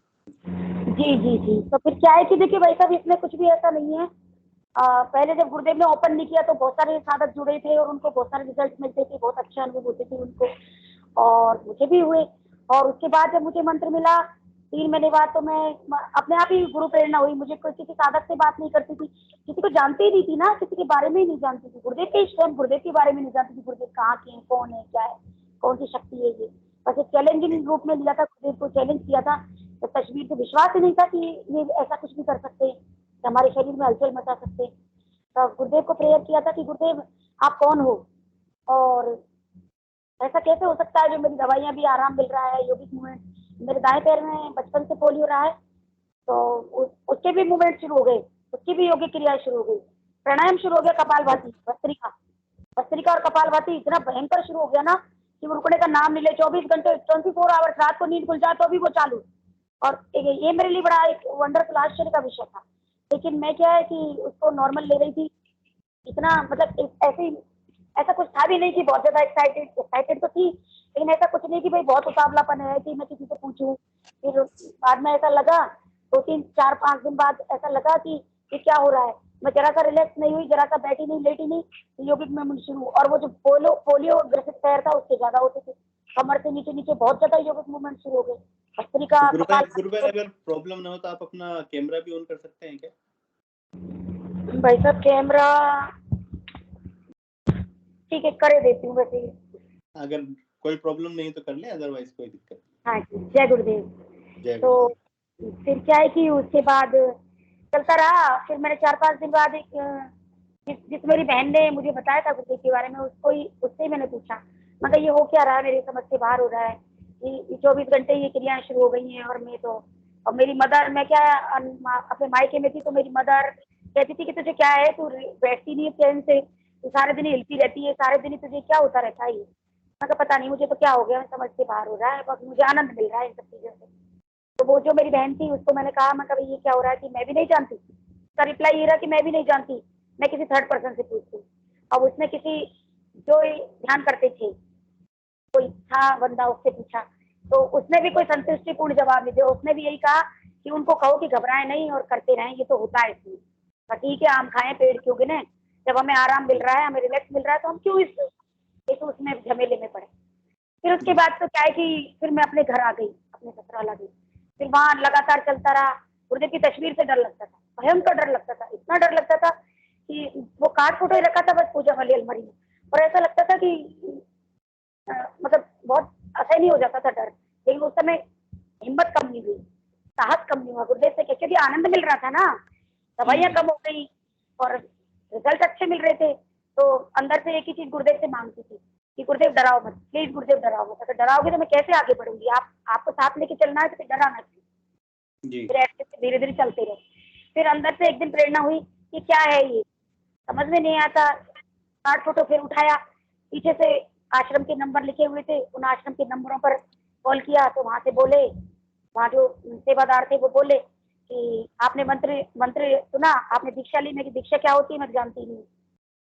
जी जी जी। तो फिर क्या है कि देखिए भाई साहब, इसमें कुछ भी ऐसा नहीं है। पहले जब गुरुदेव ने ओपन नहीं किया तो बहुत सारे साधक जुड़े थे, और उनको बहुत सारे रिजल्ट मिलते थे, बहुत अच्छे अनुभव होते थे उनको, और मुझे भी हुए। और उसके बाद जब मुझे मंत्र मिला 3 महीने बाद, तो मैं अपने आप ही गुरु प्रेरणा हुई। मुझे कोई किसी साधक से बात नहीं करती थी, किसी को जानती ही नहीं थी ना, किसी के बारे में ही नहीं जानती थी, गुरुदेव के स्वयं गुरुदेव के बारे में नहीं जानती थी, गुरुदेव कहाँ के हैं, कौन है, क्या है, कौन सी शक्ति है ये। बस एक चैलेंजिंग रूप में लिया था, गुरुदेव को चैलेंज किया था। तो तस्वीर से विश्वास ही नहीं था कि ये ऐसा कुछ भी कर सकते हैं, हमारे शरीर में हलचल मचा सकते हैं। तो गुरुदेव को प्रेयर किया था कि गुरुदेव आप कौन हो, और ऐसा कैसे हो सकता है जो मेरी दवाइयां भी आराम मिल रहा है, योगिक मूवमेंट, मेरे दाएं पैर में बचपन से पोलियो रहा है, तो उसके भी मूवमेंट शुरू हो गए, उसकी भी योगिक क्रिया शुरू हो गई, प्राणायाम शुरू हो गया, कपालभाति, भस्त्रिका और कपालभाति इतना भयंकर शुरू हो गया ना कि वो रुकने का नाम नहीं ले। 24 घंटे 24 आवर्स, रात को नींद खुल जाए तो भी वो चालू। और ये मेरे लिए बड़ा एक वंडरफुल आश्चर्य का विषय था। लेकिन मैं क्या है कि उसको नॉर्मल ले रही थी, इतना मतलब ऐसा कुछ था भी नहीं कि बहुत ज्यादा एक्साइटेड तो थी, लेकिन ऐसा कुछ नहीं कि भाई बहुत उतावलापन है कि मैं किसी से पूछूं। फिर बाद में ऐसा लगा, 2-3-4-5 दिन बाद ऐसा लगा कि ये क्या हो रहा है। मैं जरा सा रिलैक्स नहीं हुई, जरा सा बैठी नहीं, लेटी नहीं, योगिक मूवमेंट शुरू। और वो जो पोलियो ग्रसित पैर था उससे ज्यादा होते थे, कमर से नीचे नीचे बहुत ज्यादा योगिक मूवमेंट शुरू हो गए। भस्त्रिका,
गुरुदेव अगर प्रॉब्लम ना हो तो आप अपना कैमरा भी ऑन कर सकते हैं क्या?
भाई साहब कैमरा ठीक है, करे देती हूँ वैसे।
अगर कोई प्रॉब्लम नहीं तो कर ले, अदरवाइज कोई दिक्कत।
हाँ जी, जय गुरुदेव।
जय
तो
गुरुदेव।
फिर क्या है कि उसके बाद चलता रहा। फिर मैंने 4-5 दिन बाद एक जिस मेरी बहन ने मुझे बताया था गुरुदेव के बारे में, उससे ही मैंने पूछा, मगर ये हो क्या रहा है, मेरी समझ से बाहर हो रहा है कि 24 घंटे ये क्रियाएं शुरू हो गई हैं। और मेरी मदर, मैं क्या अपने मायके में थी, तो मेरी मदर कहती थी कि तुझे क्या है, तू बैठती नहीं है चैन से, तू सारे दिन हिलती रहती है, सारे दिन तुझे क्या होता रहता है। मैं पता नहीं मुझे तो क्या हो गया, समझ से बाहर हो रहा है, बस मुझे आनंद मिल रहा है इन सब चीजों से। तो वो जो मेरी बहन थी उसको मैंने कहा, मैं कभी ये क्या हो रहा है कि मैं भी नहीं जानती। उसका रिप्लाई ये रहा कि मैं भी नहीं जानती, मैं किसी थर्ड पर्सन से पूछती। अब उसने किसी जो ध्यान करते थे कोई था बंदा, उससे पूछा, तो उसने भी कोई संतुष्टिपूर्ण जवाब नहीं दिया। उसने भी यही कहा कि उनको कहो कि घबराए नहीं और करते रहें, ये तो होता है इसमें। ठीक है, आम खाएं पेड़ क्यों गिने, जब हमें आराम मिल रहा है, हमें रिलैक्स मिल रहा है, तो हम क्यों इस उसमें झमेले में पड़े। फिर उसके बाद तो क्या है कि फिर मैं अपने घर आ गई, अपने ससुराल आ गई। फिर वहाँ लगातार चलता रहा। गुरुदेव की तस्वीर से डर लगता था, भयंकर डर लगता था, इतना डर लगता था कि वो कार्ड फोटो ही रखा था बस पूजा वाली अलमारी में, और ऐसा लगता था कि मतलब बहुत असहनीय हो जाता था डर। लेकिन उस समय हिम्मत कम नहीं हुई, साहस कम नहीं हुआ गुरुदेव से, क्योंकि आनंद मिल रहा था ना, दवाइयाँ कम हो गई और रिजल्ट अच्छे मिल रहे थे। तो अंदर से एक ही चीज गुरुदेव से मांगती थी कि गुरुदेव डराओ मत, प्लीज गुरुदेव डराओ मत, अगर डराओगे तो मैं कैसे आगे बढ़ूंगी, आपको साथ लेके चलना है तो फिर डराना चाहिए, फिर ऐसे धीरे धीरे चलते रहे। फिर अंदर से एक दिन प्रेरणा हुई कि क्या है ये, समझ में नहीं आता, 8 फोटो फिर उठाया, पीछे से आश्रम के नंबर लिखे हुए थे, उन आश्रम के नंबरों पर कॉल किया तो वहां से बोले, वहाँ जो सेवादार थे वो बोले कि आपने मंत्र सुना, आपने दीक्षा ली? मैं कि दीक्षा क्या होती है मैं जानती नहीं,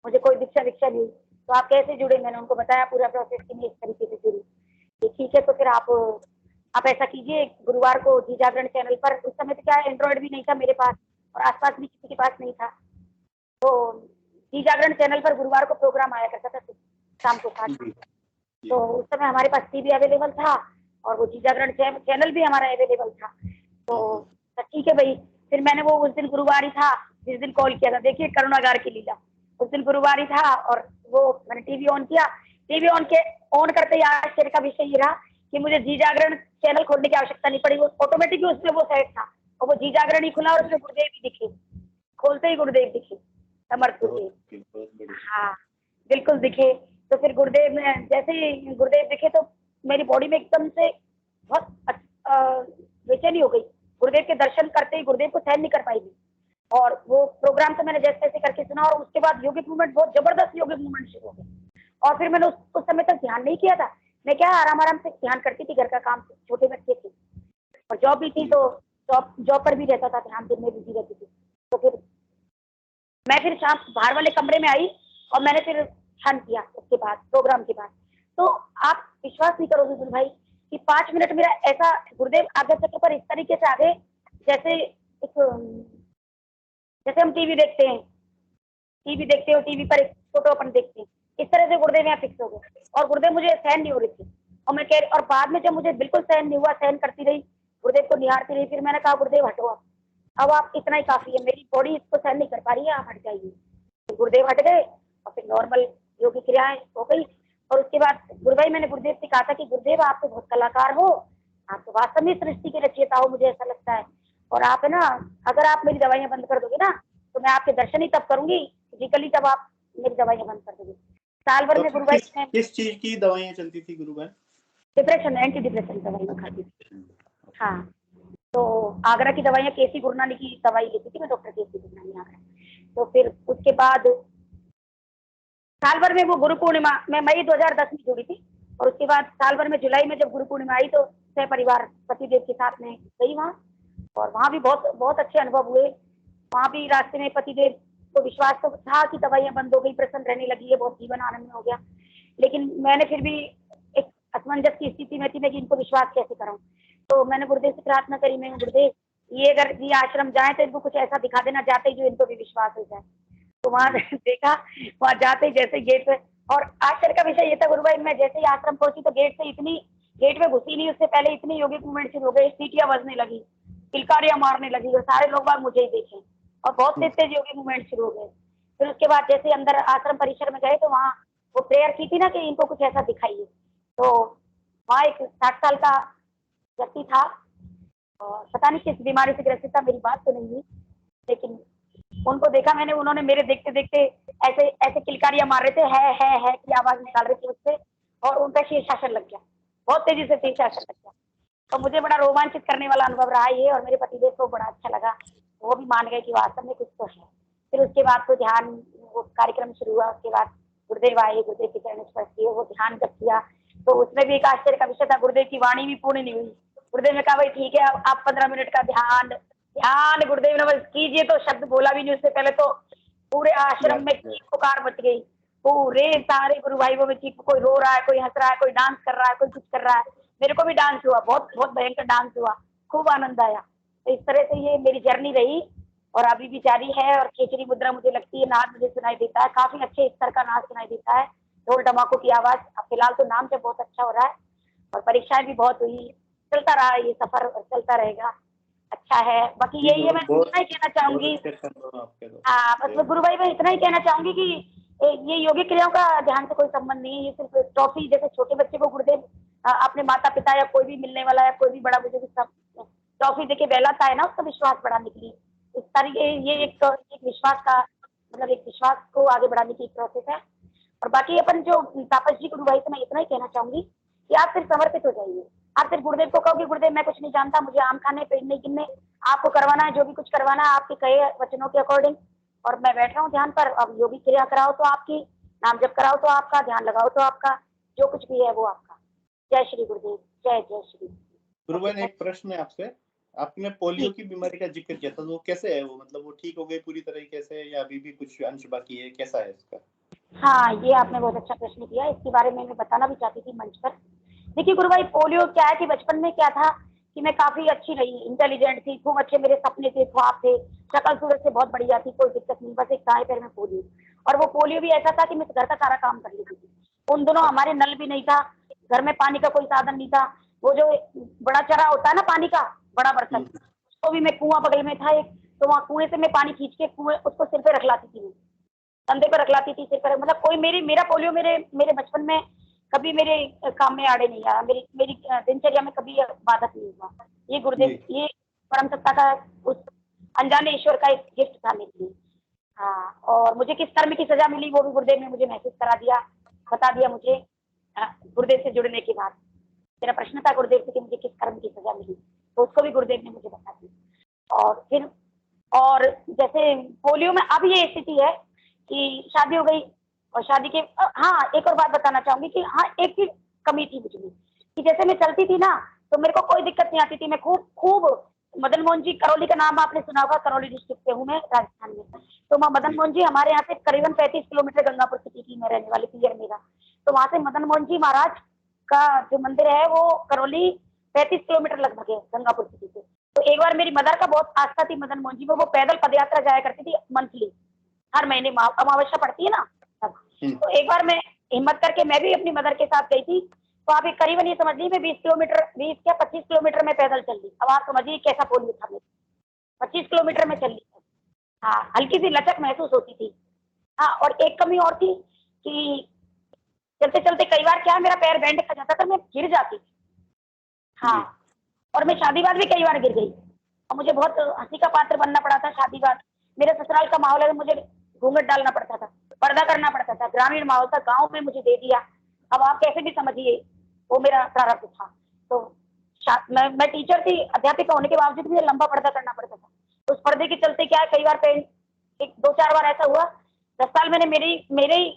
मुझे कोई दीक्षा नहीं, तो आप कैसे जुड़े? मैंने उनको बताया पूरा प्रोसेस कि मैं इस तरीके से जुड़ी। ठीक है, तो फिर आप ऐसा कीजिए, गुरुवार को जी जागरण चैनल पर, उस समय तो क्या एंड्रॉइड भी नहीं था मेरे पास और आसपास भी किसी के पास नहीं था, तो जी जागरण चैनल पर गुरुवार को प्रोग्राम आया करता था शाम को 7 बजे। तो उस समय हमारे पास टीवी अवेलेबल था और वो जी जागरण चैनल भी हमारा अवेलेबल था। तो ठीक है भाई, फिर मैंने वो उस दिन गुरुवार ही था जिस दिन कॉल किया था, देखिए करुणागार की लीला, उस दिन गुरुवार ही था और वो मैंने टीवी ऑन किया, टीवी ऑन करते ही आश्चर्य का विषय ये रहा कि मुझे जी जागरण चैनल खोलने की आवश्यकता नहीं पड़ी, वो ऑटोमेटिक उसमें वो सेट था और वो जी जागरण ही खुला और उसमें गुरुदेव ही दिखे, खोलते ही गुरुदेव दिखे, समर्थ गुरुदेव, हाँ बिल्कुल दिखे। तो फिर गुरुदेव में जैसे ही गुरुदेव दिखे तो मेरी बॉडी में एकदम से बहुत बेचैनी हो गई, गुरुदेव के दर्शन करते ही गुरुदेव को सहन नहीं कर पाई थी। और वो प्रोग्राम तो मैंने जैसे तैसे करके सुना और उसके बाद योगिक मूवमेंट, बहुत जबरदस्त योगिक मूवमेंट शुरू हो गया। और फिर मैंने उस समय तक ध्यान नहीं किया था, मैं क्या आराम से ध्यान करती थी, घर का काम, छोटे बच्चे थे और जॉब भी थी, तो जॉब पर भी रहता था ध्यान, दिन में बिजी रहती थी। तो फिर मैं फिर शाम बाहर वाले कमरे में आई और मैंने फिर ध्यान किया उसके बाद, प्रोग्राम के बाद। तो आप विश्वास नहीं करोगे गुरु भाई कि 5 मिनट मेरा ऐसा गुरुदेव आगे चक्र पर इस तरीके से आगे, जैसे हम टीवी देखते हो, टीवी पर एक फोटो अपन देखते हैं, इस तरह से गुरुदेव यहाँ फिक्स हो गए और गुरुदेव मुझे सहन नहीं हो रही थी और मैं और बाद में जब मुझे बिल्कुल सहन नहीं हुआ, सहन करती रही, गुरुदेव को निहारती रही, फिर मैंने कहा गुरुदेव हटो, अब आप इतना ही काफी है, मेरी बॉडी इसको सहन नहीं कर पा रही है, आप हट जाइए। तो गुरुदेव हट गए और फिर नॉर्मल योगी क्रियाएं हो गई। और उसके बाद गुरु भाई मैंने गुरुदेव से कहा था कि गुरुदेव आप तो बहुत कलाकार हो, आप तो वास्तव में सृष्टि के रचयिता हो, मुझे ऐसा लगता है, और आप है ना, अगर आप मेरी दवाइयाँ बंद कर दोगे ना तो मैं आपके दर्शन ही तब करूंगी, फिजिकली तब आप मेरी दवाइयाँ बंद कर दोगे। साल भर में गुरु भाई
किस चीज की दवाइयाँ चलती थी गुरु भाई?
डिप्रेशन, एंटी डिप्रेशन दवाइयाँ खाती थी। हाँ, तो आगरा की दवाइयाँ, केसी गुरनानी की दवाई लेती थी मैं, डॉक्टर केसी गुरनानी आगरा। तो फिर उसके बाद साल भर में वो गुरु पूर्णिमा में मई 2010 में जुड़ी थी और उसके बाद साल भर में जुलाई में जब गुरु पूर्णिमा आई तो सह परिवार पतिदेव के साथ में गई वहाँ, और वहाँ भी बहुत अच्छे अनुभव हुए। वहाँ भी रास्ते में पतिदेव को विश्वास तो था कि दवाइयाँ बंद हो गई, प्रसन्न रहने लगी है, बहुत जीवन आनंद में हो गया, लेकिन मैंने फिर भी एक असमंजस की स्थिति में थी मैं कि इनको विश्वास कैसे कराऊं। तो मैंने गुरुदेव से प्रार्थना करी, मैं गुरुदेव ये अगर ये आश्रम जाए तो इनको कुछ ऐसा दिखा देना जाते ही जो इनको भी विश्वास हो जाए। तो वहाँ देखा, वहाँ जाते ही जैसे गेट पे, और आश्चर्य का विषय ये था गुरु भाई, मैं जैसे ही आश्रम पहुंची तो गेट में घुसी नहीं, उससे पहले इतनी योगिक मूवमेंट शुरू हो गई, सीटियां बजने लगी, किलकारियां मारने लगी और सारे लोग बाग मुझे ही देखे और बहुत तेज योगिक मूवमेंट शुरू हो गए। फिर उसके बाद जैसे अंदर आश्रम परिसर में गए तो वहाँ वो प्रेयर की थी ना कि इनको कुछ ऐसा दिखाइए, तो वहाँ एक 60 साल का व्यक्ति था और पता नहीं किस बीमारी से ग्रसित था, मेरी बात तो नहीं हुई, लेकिन उनको देखा मैंने, उन्होंने मेरे देखते देखते ऐसे ऐसे किलकारियां मार रहे थे, है की आवाज निकाल रहे थे उससे, और उनका शीर्षासन लग गया, बहुत तेजी से शीर्षासन लग गया। तो मुझे बड़ा रोमांचित करने वाला अनुभव रहा ये, और मेरे पतिदेव को बड़ा अच्छा लगा, वो भी मान गए कि वास्तव में कुछ तो है। फिर उसके बाद तो ध्यान वो कार्यक्रम शुरू हुआ, उसके बाद गुरुदेव आए, गुरुदेव के चरण स्पर्श किए, वो ध्यान जब किया तो उसमें भी एक आश्चर्य का विषय था, गुरुदेव की वाणी भी पूर्ण नहीं हुई। गुरुदेव ने कहा भाई ठीक है, आप 15 मिनट का ध्यान गुरुदेव ने बस कीजिए, तो शब्द बोला भी नहीं उससे पहले, तो पूरे आश्रम में चीख पुकार मच गई, पूरे सारे गुरु भाइयों में चीख, कोई रो रहा है, कोई हंस रहा है, कोई डांस कर रहा है, कोई कुछ कर रहा है, मेरे को भी डांस हुआ, बहुत बहुत भयंकर डांस हुआ, खूब आनंद आया। तो इस तरह से ये मेरी जर्नी रही और अभी भी जारी है। और खेचरी मुद्रा मुझे लगती है, नाद मुझे सुनाई देता है, काफी अच्छे स्तर का नाद सुनाई देता है, ढोल धमाकों की आवाज। अब फिलहाल तो नाम से बहुत अच्छा हो रहा है और परीक्षाएं भी बहुत हुई, चलता रहा ये सफर और चलता रहेगा, अच्छा है। बाकी यही है, मैं इतना ही कहना चाहूंगी, हाँ बस मैं गुरु भाई मैं इतना ही कहना चाहूंगी कि ये योगिक क्रियाओं का ध्यान से कोई संबंध नहीं है, ये सिर्फ ट्रॉफी, जैसे छोटे बच्चे को गुरुदेव अपने माता पिता या कोई भी मिलने वाला है, कोई भी बड़ा बुजुर्ग सब ट्रॉफी देके बहलाता है ना, उसका विश्वास बढ़ाने के लिए। इस तरीके ये एक विश्वास का मतलब एक विश्वास को आगे बढ़ाने की प्रोसेस है। और बाकी अपन जो तापस जी गुरु भाई से मैं इतना ही कहना चाहूंगी कि आप सिर्फ समर्पित हो जाइए। आप सिर्फ गुरुदेव को कहो कि गुरुदेव मैं कुछ नहीं जानता, मुझे आम खाने पेड़ नहीं गिनने, आपको करवाना है जो भी कुछ करवाना है आपके कहे वचनों के अकॉर्डिंग, और मैं बैठ रहा हूँ ध्यान पर। अब योगी क्रिया कराओ तो आपकी, नाम जप कराओ तो आपका, ध्यान लगाओ तो आपका, जो कुछ भी है वो आपका। जय श्री गुरुदेव, जय जय श्री
गुरुबहन। एक प्रश्न है आपसे, आपने पोलियो की बीमारी का जिक्र किया था, तो वो कैसे है? वो मतलब वो ठीक हो गई पूरी तरीके से या अभी भी कुछ अंश बाकी है, कैसा है इसका?
हाँ, ये आपने बहुत अच्छा प्रश्न किया। इसके बारे में मैं बताना भी चाहती थी मंच पर। देखिए गुरु भाई, पोलियो क्या है कि बचपन में क्या था कि मैं काफी अच्छी रही, इंटेलिजेंट थी, खूब अच्छे मेरे सपने थे, ख्वाब थे, शक्ल सूरत से बहुत बढ़िया थी, कोई दिक्कत नहीं, बस एक दाएं पैर में पोलियो। और वो पोलियो भी ऐसा था कि मैं घर का सारा काम कर लेती थी। उन दिनों हमारे नल भी नहीं था, घर में पानी का कोई साधन नहीं था। वो जो बड़ा चरा होता है ना पानी का, बड़ा बर्तन, उसको भी मैं, कुआं बगल में था एक, तो वहाँ कुएं से मैं पानी खींच के कुएं उसको सिर पे रख लाती थी, कंधे पर रख लाती थी, सिर पर। मतलब कोई मेरा पोलियो मेरे बचपन में कभी मेरे काम में आड़े नहीं आया, मेरी मेरी दिनचर्या में कभी बाधक नहीं हुआ। ये गुरुदेव, ये परम सत्ता का, उस अनजाने ईश्वर का एक गिफ्ट था मेरे लिए। हाँ, और मुझे किस कर्म की सजा मिली वो भी गुरुदेव ने मुझे महसूस करा दिया, बता दिया मुझे गुरुदेव से जुड़ने के बाद। मेरा प्रश्न था गुरुदेव से कि मुझे किस कर्म की सजा मिली, तो उसको भी गुरुदेव ने मुझे बता दी। और फिर और जैसे पोलियो में अब ये स्थिति है कि शादी हो गई, और शादी के हाँ, एक और बात बताना चाहूंगी कि हाँ, एक चीज कमी थी मुझे कि जैसे मैं चलती थी ना तो मेरे को कोई दिक्कत नहीं आती थी। मैं खूब खूब मदन मोहन जी, करौली का नाम आपने सुना होगा, करौली डिस्ट्रिक्ट से हूँ मैं, राजस्थान में। तो मदन मोहन जी हमारे यहाँ से करीबन 35 किलोमीटर गंगापुर सिटी की मैं रहने वाली पियर मेरा। तो वहां से मदन मोहन जी महाराज का जो मंदिर है वो करौली 35 किलोमीटर लगभग है गंगापुर सिटी से। तो एक बार मेरी मदर का बहुत आस्था थी मदन मोहन जी में, वो पैदल पदयात्रा जाया करती थी मंथली, हर महीने अमावस्या पड़ती है ना तब। तो एक बार मैं हिम्मत करके मैं भी अपनी मदर के साथ गई थी। तो आप एक करीबन ये समझ लीजिए मैं 20 किलोमीटर, 20 क्या 25 किलोमीटर में पैदल चल ली। अब आप समझिए कैसा पोलियो था मेरे, 25 किलोमीटर में चल ली। हाँ, हल्की सी लचक महसूस होती थी। हाँ, और एक कमी और थी कि चलते चलते कई बार क्या मेरा पैर बैंड खा जाता था, मैं गिर जाती थी। हाँ, और मैं शादी बाद भी कई बार गिर गई और मुझे बहुत हंसी का पात्र बनना पड़ा था शादी बाद। मेरे ससुराल का माहौल है, मुझे घूंघट डालना पड़ता था, पर्दा करना पड़ता था, ग्रामीण माहौल था, गांव में मुझे दे दिया। अब आप कैसे भी समझिए, वो मेरा प्रारब्ध था। तो मैं टीचर थी, अध्यापिका होने के बावजूद मुझे लंबा पर्दा करना पड़ता था। उस पर्दे के चलते क्या है, कई बार एक 2-4 बार ऐसा हुआ। 10 साल मैंने मेरे ही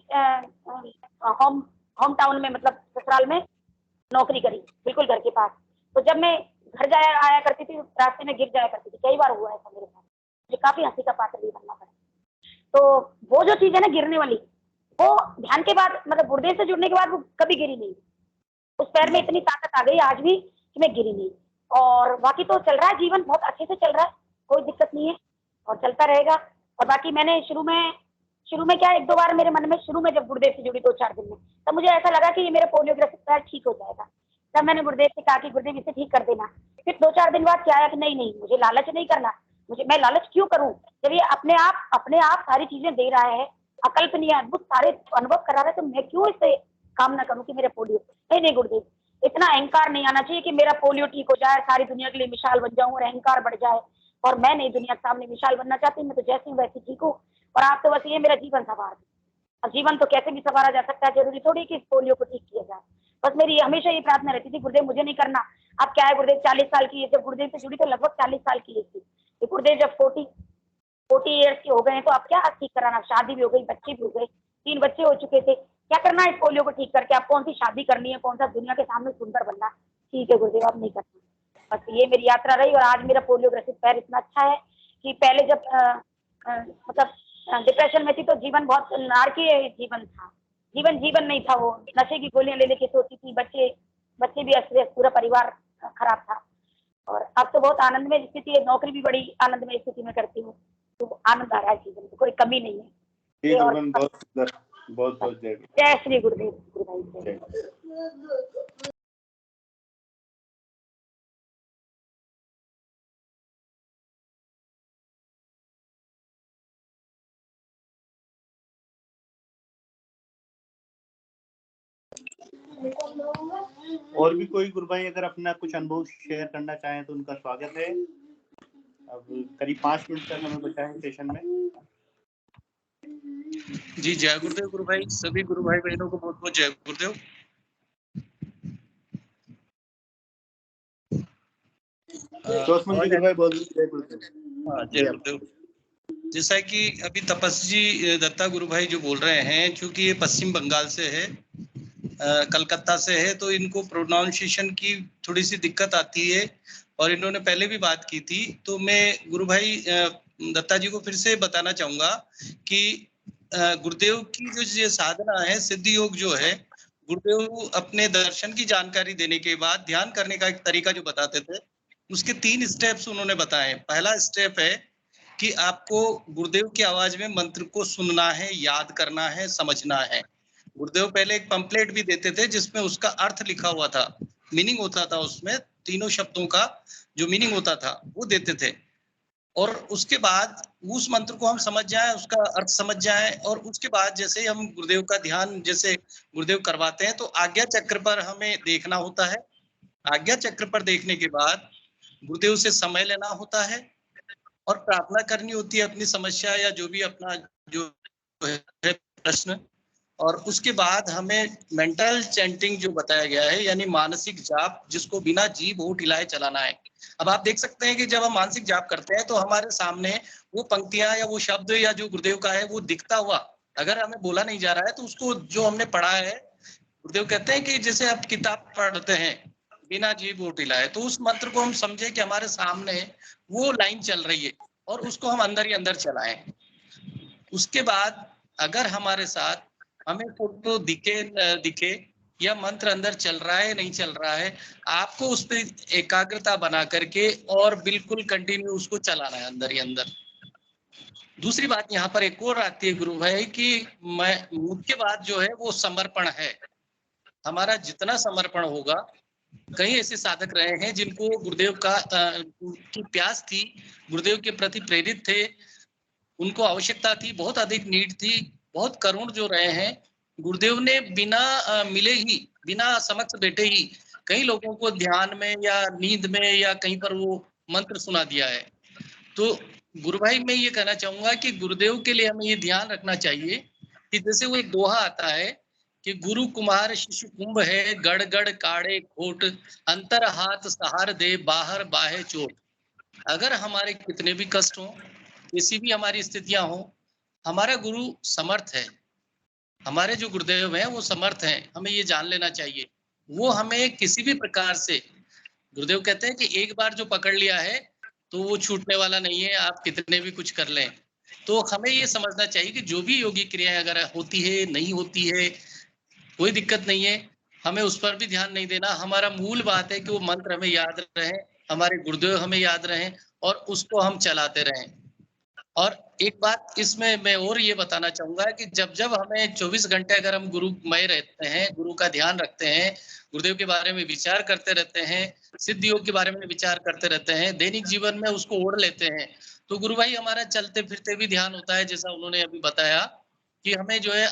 होम टाउन में, मतलब ससुराल में नौकरी करी, बिल्कुल घर के पास। तो जब मैं घर जाया आया करती थी, रास्ते में गिर जाया करती थी, कई बार हुआ ऐसा मेरे साथ, मुझे काफी हंसी का पात्र भी बनना पड़ा। तो वो जो चीज है ना गिरने वाली, वो ध्यान के बाद, मतलब गुरुदेव से जुड़ने के बाद वो कभी गिरी नहीं। उस पैर में इतनी ताकत आ गई आज भी कि मैं गिरी नहीं। और बाकी तो चल रहा है, जीवन बहुत अच्छे से चल रहा है, कोई दिक्कत नहीं है और चलता रहेगा। और बाकी मैंने शुरू में क्या 1-2 बार मेरे मन में, शुरू में जब गुरुदेव से जुड़ी 2-4 दिन में, तब मुझे ऐसा लगा कि ये मेरा पोलियोग्राफिक पैर ठीक हो जाएगा। तब मैंने गुरुदेव से कहा कि गुरुदेव इसे ठीक कर देना। फिर 2-4 दिन बाद क्या आया कि नहीं, मुझे लालच नहीं करना, मैं लालच क्यों करूं जब ये अपने आप सारी चीजें दे रहा है, अकल्पनीय अद्भुत सारे अनुभव करा रहा है, तो मैं क्यों इसे काम ना करूं कि मेरा पोलियो। नहीं गुरुदेव, इतना अहंकार नहीं आना चाहिए कि मेरा पोलियो ठीक हो जाए, सारी दुनिया के लिए मिसाल बन जाऊं और अहंकार बढ़ जाए। और मैं नहीं दुनिया के सामने मिसाल बनना चाहती, मैं तो जैसी हूँ वैसी ठीक हूँ। और आप तो बस ये मेरा जीवन संवार दो। अब जीवन तो कैसे भी संवारा जा सकता है, जरूरी थोड़ी कि इस पोलियो को ठीक किया जाए। बस मेरी हमेशा ये प्रार्थना रहती थी, गुरुदेव मुझे नहीं करना। अब क्या है, गुरुदेव 40 साल की है, जब गुरुदेव से जुड़ी तो लगभग 40 साल की थी। गुरुदेव जब 40 ईयर्स के हो गए हैं तो अब क्या ठीक कराना, शादी भी हो गई, बच्चे भी हो गए, 3 बच्चे हो चुके थे, क्या करना है इस पोलियो को ठीक करके। आप कौन सी शादी करनी है, कौन सा दुनिया के सामने सुंदर बनना। ठीक है गुरुदेव, अब नहीं करना। बस ये मेरी यात्रा रही। और आज मेरा पोलियोग्रसित पैर इतना अच्छा है कि पहले जब मतलब डिप्रेशन में थी तो जीवन बहुत नारकीय जीवन था। जीवन नहीं था, वो नशे की गोलियां ले लेके सोती थी, बच्चे भी अस्त व्यस्त, पूरा परिवार खराब था। और अब तो बहुत आनंदमय स्थिति है, नौकरी भी बड़ी आनंदमय स्थिति में करती हूँ, तो आनंद आ रहा है जीवन में, कोई कमी नहीं है। और
बहुत सुंदर, बहुत
जय श्री गुरुदेव, गुरु भाई।
और भी कोई गुरु भाई अगर अपना कुछ अनुभव शेयर करना चाहें तो उनका स्वागत है। अब करीब 5 मिनट तक हमें बचा है सेशन में।
जी जय गुरुदेव गुरु भाई, सभी गुरु भाई बहनों को बहुत बहुत जय गुरुदेव।
गुरु भाई बोल जय गुरुदेव।
हाँ जय गुरुदेव। जैसा कि अभी तपस्वी दत्ता गुरु भाई जो बोल रहे हैं, क्योंकि ये पश्चिम बंगाल से है, कलकत्ता से है, तो इनको प्रोनाउंसिएशन की थोड़ी सी दिक्कत आती है और इन्होंने पहले भी बात की थी। तो मैं गुरु भाई दत्ता जी को फिर से बताना चाहूंगा कि गुरुदेव की जो ये साधना है, सिद्धि योग जो है, गुरुदेव अपने दर्शन की जानकारी देने के बाद ध्यान करने का एक तरीका जो बताते थे, उसके 3 स्टेप्स उन्होंने बताए। पहला स्टेप है कि आपको गुरुदेव की आवाज में मंत्र को सुनना है, याद करना है, समझना है। गुरुदेव पहले एक पंपलेट भी देते थे जिसमें उसका अर्थ लिखा हुआ था, मीनिंग होता था, उसमें तीनों शब्दों का जो मीनिंग होता था वो देते थे। और उसके बाद उस मंत्र को हम समझ जाएं, उसका अर्थ समझ जाएं, और उसके बाद जैसे हम गुरुदेव का ध्यान जैसे गुरुदेव करवाते हैं तो आज्ञा चक्र पर हमें देखना होता है। आज्ञा चक्र पर देखने के बाद गुरुदेव से समय लेना होता है और प्रार्थना करनी होती है अपनी समस्या या जो भी अपना जो है प्रश्न। और उसके बाद हमें मेंटल चैंटिंग जो बताया गया है, यानी मानसिक जाप, जिसको बिना जीभ होठ हिलाए चलाना है। अब आप देख सकते हैं कि जब हम मानसिक जाप करते हैं तो हमारे सामने वो पंक्तियां या वो शब्द या जो गुरुदेव का है वो दिखता हुआ, अगर हमें बोला नहीं जा रहा है तो उसको जो हमने पढ़ा है, गुरुदेव कहते हैं कि जैसे आप किताब पढ़ते हैं बिना जीभ होठ हिलाए, तो उस मंत्र को हम समझे कि हमारे सामने वो लाइन चल रही है और उसको हम अंदर ही अंदर चलाएं। उसके बाद अगर हमारे साथ हमें फोटो दिखे या मंत्र अंदर चल रहा है नहीं चल रहा है, आपको उस पर एकाग्रता बना करके और बिल्कुल कंटिन्यू उसको चलाना है अंदर ही अंदर। दूसरी बात यहाँ पर एक और आती है गुरु भाई कि मुख्य बात जो है वो समर्पण है। हमारा जितना समर्पण होगा, कई ऐसे साधक रहे हैं जिनको गुरुदेव की प्यास थी, गुरुदेव के प्रति प्रेरित थे, उनको आवश्यकता थी, बहुत अधिक नीड थी, बहुत करुण जो रहे हैं, गुरुदेव ने बिना मिले ही, बिना समक्ष बैठे ही कई लोगों को ध्यान में या नींद में या कहीं पर वो मंत्र सुना दिया है। तो गुरु भाई मैं ये कहना चाहूंगा कि गुरुदेव के लिए हमें ये ध्यान रखना चाहिए कि जैसे वो एक दोहा आता है कि गुरु कुमार शिशु कुंभ है, गड़ गड़ काढ़े खोट, अंतर हाथ सहार दे, बाहर बाहे चोट। अगर हमारे कितने भी कष्ट हों, कैसी भी हमारी स्थितियां हो, हमारा गुरु समर्थ है, हमारे जो गुरुदेव हैं वो समर्थ हैं, हमें ये जान लेना चाहिए। वो हमें किसी भी प्रकार से, गुरुदेव कहते हैं कि एक बार जो पकड़ लिया है तो वो छूटने वाला नहीं है, आप कितने भी कुछ कर लें। तो हमें ये समझना चाहिए कि जो भी योगी क्रियाएं अगर होती है नहीं होती है, कोई दिक्कत नहीं है, हमें उस पर भी ध्यान नहीं देना। हमारा मूल बात है कि वो मंत्र हमें याद रहे, हमारे गुरुदेव हमें याद रहे और उसको हम चलाते रहें। और एक बात इसमें मैं और ये बताना चाहूंगा कि जब जब हमें 24 घंटे अगर हम गुरुमय रहते हैं, गुरु का ध्यान रखते हैं, गुरुदेव के बारे में विचार करते रहते हैं, सिद्ध योग के बारे में विचार करते रहते हैं, दैनिक जीवन में उसको ओढ़ लेते हैं, तो गुरु भाई हमारा चलते फिरते भी ध्यान होता है। जैसा उन्होंने अभी बताया कि हमें जो है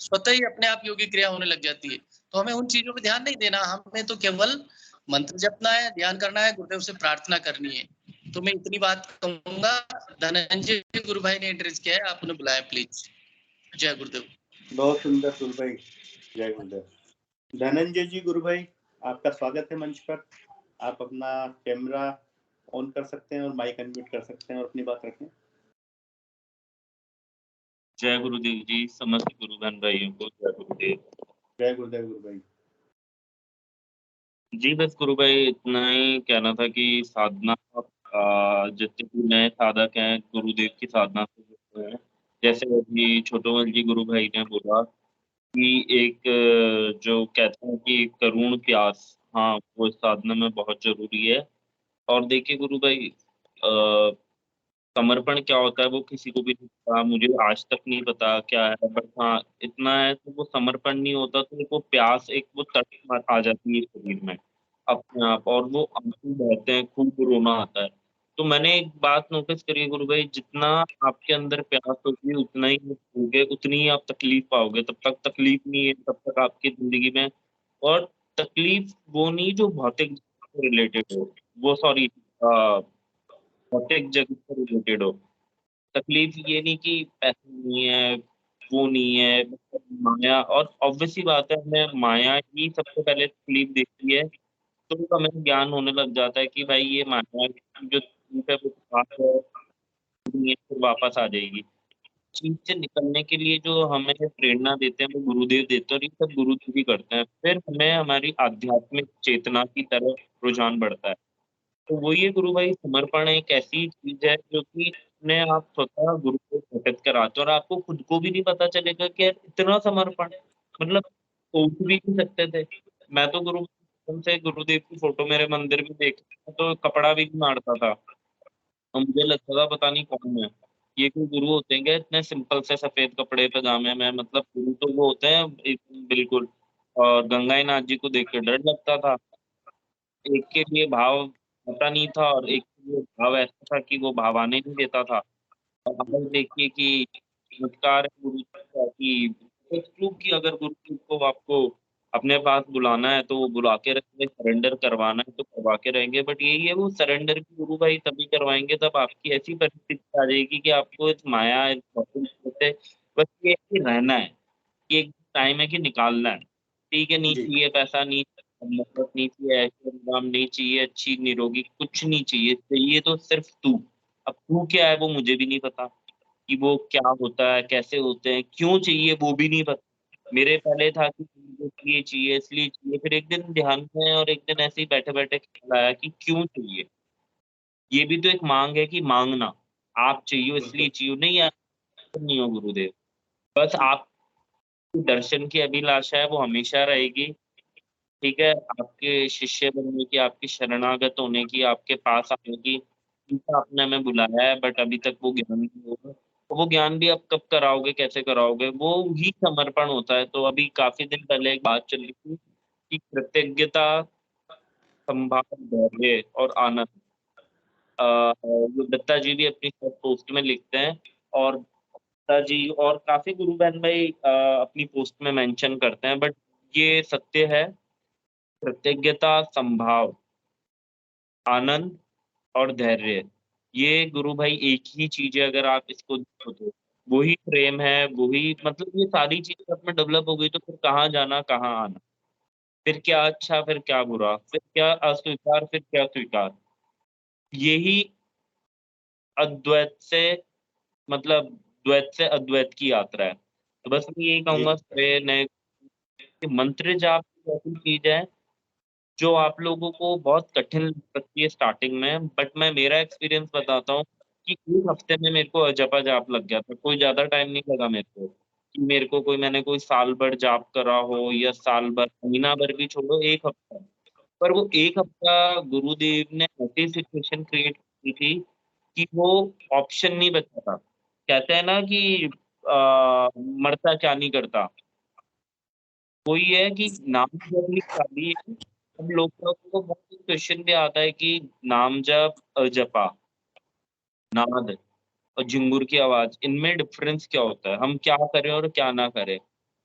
स्वतः ही अपने आप योगी क्रिया होने लग जाती है। तो हमें उन चीजों पे ध्यान नहीं देना, हमें तो केवल मंत्र जपना है, ध्यान करना है, गुरुदेव से प्रार्थना करनी है। तो मैं इतनी बात कहूंगा। धनंजय गुरु भाई ने एड्रेस किया है, आप उन्हें बुलाएं प्लीज। जय गुरुदेव।
बहुत सुंदर गुरु भाई, जय गुरुदेव। धनंजय जी गुरु भाई, आपका स्वागत है मंच पर। आप अपना कैमरा ऑन कर सकते हैं और माइक अनम्यूट कर सकते हैं और अपनी बात रखें।
जय गुरुदेव जी, समस्त गुरु बहन भाइयों को जय गुरुदेव।
जय गुरुदेव गुरु भाई
जी। बस गुरु भाई इतना ही कहना था कि साधना जितने भी नए साधक हैं गुरुदेव की साधना से जुड़ते हैं, जैसे अभी छोटोमल जी गुरु भाई ने बोला कि एक जो कहते हैं कि करुण प्यास, हाँ वो इस साधना में बहुत जरूरी है। और देखिए गुरु भाई, समर्पण क्या होता है वो किसी को भी नहीं पता, मुझे आज तक नहीं पता क्या है, बट हाँ इतना है कि वो समर्पण नहीं होता तो वो प्यास, एक वो तड़प आ जाती है शरीर में अपने आप, और वो आंसू बहते हैं, खूब रोना आता है। तो मैंने एक बात नोटिस करी है गुरु भाई, जितना आपके अंदर प्यास होगी उतना ही होगे, उतनी ही आप तकलीफ पाओगे। तब तक तकलीफ नहीं है, तब तक आपकी जिंदगी में, और तकलीफ वो नहीं जो भौतिक से रिलेटेड हो, वो सॉरी भौतिक जगत से रिलेटेड हो। तकलीफ ये नहीं कि पैसे नहीं है, वो नहीं है, मतलब माया। और ऑब्वियस सी बात है, हमें माया ही सबसे पहले तकलीफ देखती है, तो हमें ज्ञान होने लग जाता है कि भाई ये माया की जो तकलीफ है वो पास है, नहीं है, फिर वापस आ जाएगी। चीज से निकलने के लिए जो हमें प्रेरणा देते हैं वो गुरुदेव देते हैं, और ये सब गुरुदेव ही करते हैं। फिर हमें हमारी आध्यात्मिक चेतना की तरफ रुझान बढ़ता है। तो वो ये गुरु भाई समर्पण एक ऐसी चीज है जो कि अपने आप स्वतः गुरु को प्रकट कराते हैं, और आपको खुद को भी नहीं पता चलेगा कि यार इतना समर्पण, मतलब सोच भी नहीं सकते थे। मैं तो गुरु से गुरुदेव की फोटो मेरे मंदिर में देखता तो कपड़ा भी नहीं मारता था, और मुझे लगता था पता नहीं कौन है ये, कोई गुरु होते हैं क्या इतने सिंपल से सफेद कपड़े पजामे में, मतलब गुरु तो वो होते हैं बिल्कुल। और गंगाई नाथ जी को देख के डर लगता था। एक के लिए भाव पता नहीं था, और एक के लिए भाव ऐसा था कि वो भाव आने नहीं देता था। और अब देखिए कि चमत्कार है गुरु जी का कि कि अगर गुरु जी को आपको अपने पास बुलाना है तो वो बुला के रखेंगे, सरेंडर करवाना है तो करवा के रहेंगे। बट यही है, वो सरेंडर भी गुरु भाई तभी करवाएंगे तब आपकी ऐसी परिस्थिति आ जाएगी कि आपको इस माया, इस भौतिक से बस ये है कि रहना है, कि एक टाइम है कि निकालना है। ठीक है, नहीं
जी
चाहिए पैसा, नहीं चाहिए नफरत, नहीं चाहिए ऐश्वर्य, नहीं चाहिए अच्छी निरोगी, कुछ नहीं चाहिए, चाहिए तो सिर्फ तू। अब तू क्या है वो मुझे भी नहीं पता, कि वो क्या होता है, कैसे होते हैं, क्यों चाहिए वो भी नहीं पता। मेरे पहले था कि मुझे ये चाहिए इसलिए चाहिए, फिर एक दिन ध्यान में और एक दिन ऐसे ही बैठे बैठे ख्याल आया कि क्यों चाहिए। ये भी तो एक मांग है कि मांगना, आप चाहिए इसलिए
बिल्कुल।
चाहिए, नहीं यार नहीं हो गुरुदेव, बस
जी
आप दर्शन की अभिलाषा है वो हमेशा रहेगी। ठीक है, आपके शिष्य बनने की, आपकी शरणागत होने की, आपके पास आने की, ठीक आपने हमें बुलाया है, बट अभी तक वो ज्ञान नहीं होगा। तो वो ज्ञान भी आप कब कराओगे, कैसे कराओगे, वो ही समर्पण होता है। तो अभी काफी दिन पहले एक बात चल रही थी कि कृतज्ञता, संभाव, धैर्य और आनंद, जो दत्ता जी भी अपनी पोस्ट में लिखते हैं, और दत्ता जी और काफी गुरु बहन भाई अपनी पोस्ट में मेंशन करते हैं, बट ये सत्य है। कृतज्ञता, संभाव, आनंद और धैर्य, ये गुरु भाई एक ही चीज है। अगर आप इसको देखो तो वही प्रेम है, वही मतलब ये सारी चीजें आप में डेवलप हो गई तो फिर कहाँ जाना कहाँ आना, फिर क्या अच्छा फिर क्या बुरा, फिर क्या अस्वीकार फिर क्या स्वीकार। यही अद्वैत से, मतलब द्वैत से अद्वैत की यात्रा है। तो बस मैं यही
जी
कहूंगा श्रेय ने कि मंत्र जाप एक ऐसी चीज है जो आप लोगों को बहुत कठिन लग सकती है स्टार्टिंग में, बट मैं मेरा एक्सपीरियंस बताता हूँ कि एक हफ्ते में मेरे को जपा जाप लग गया था, कोई ज्यादा टाइम नहीं लगा मेरे को, कि मेरे को कोई मैंने कोई साल भर जाप करा हो या साल भर, महीना भर भी छोड़ो, एक हफ्ता। पर वो एक हफ्ता गुरुदेव ने ऐसी सिचुएशन क्रिएट की थी कि वो ऑप्शन नहीं बचा था। कहते हैं ना कि मरता क्या नहीं करता, वही है कि नाम जप ही शादी है। अब लोगों को बहुत क्वेश्चन भी आता है कि नाम जप, जपा, नाद और झिंगुर की आवाज, इनमें डिफरेंस क्या होता है, हम क्या करें और क्या ना करें।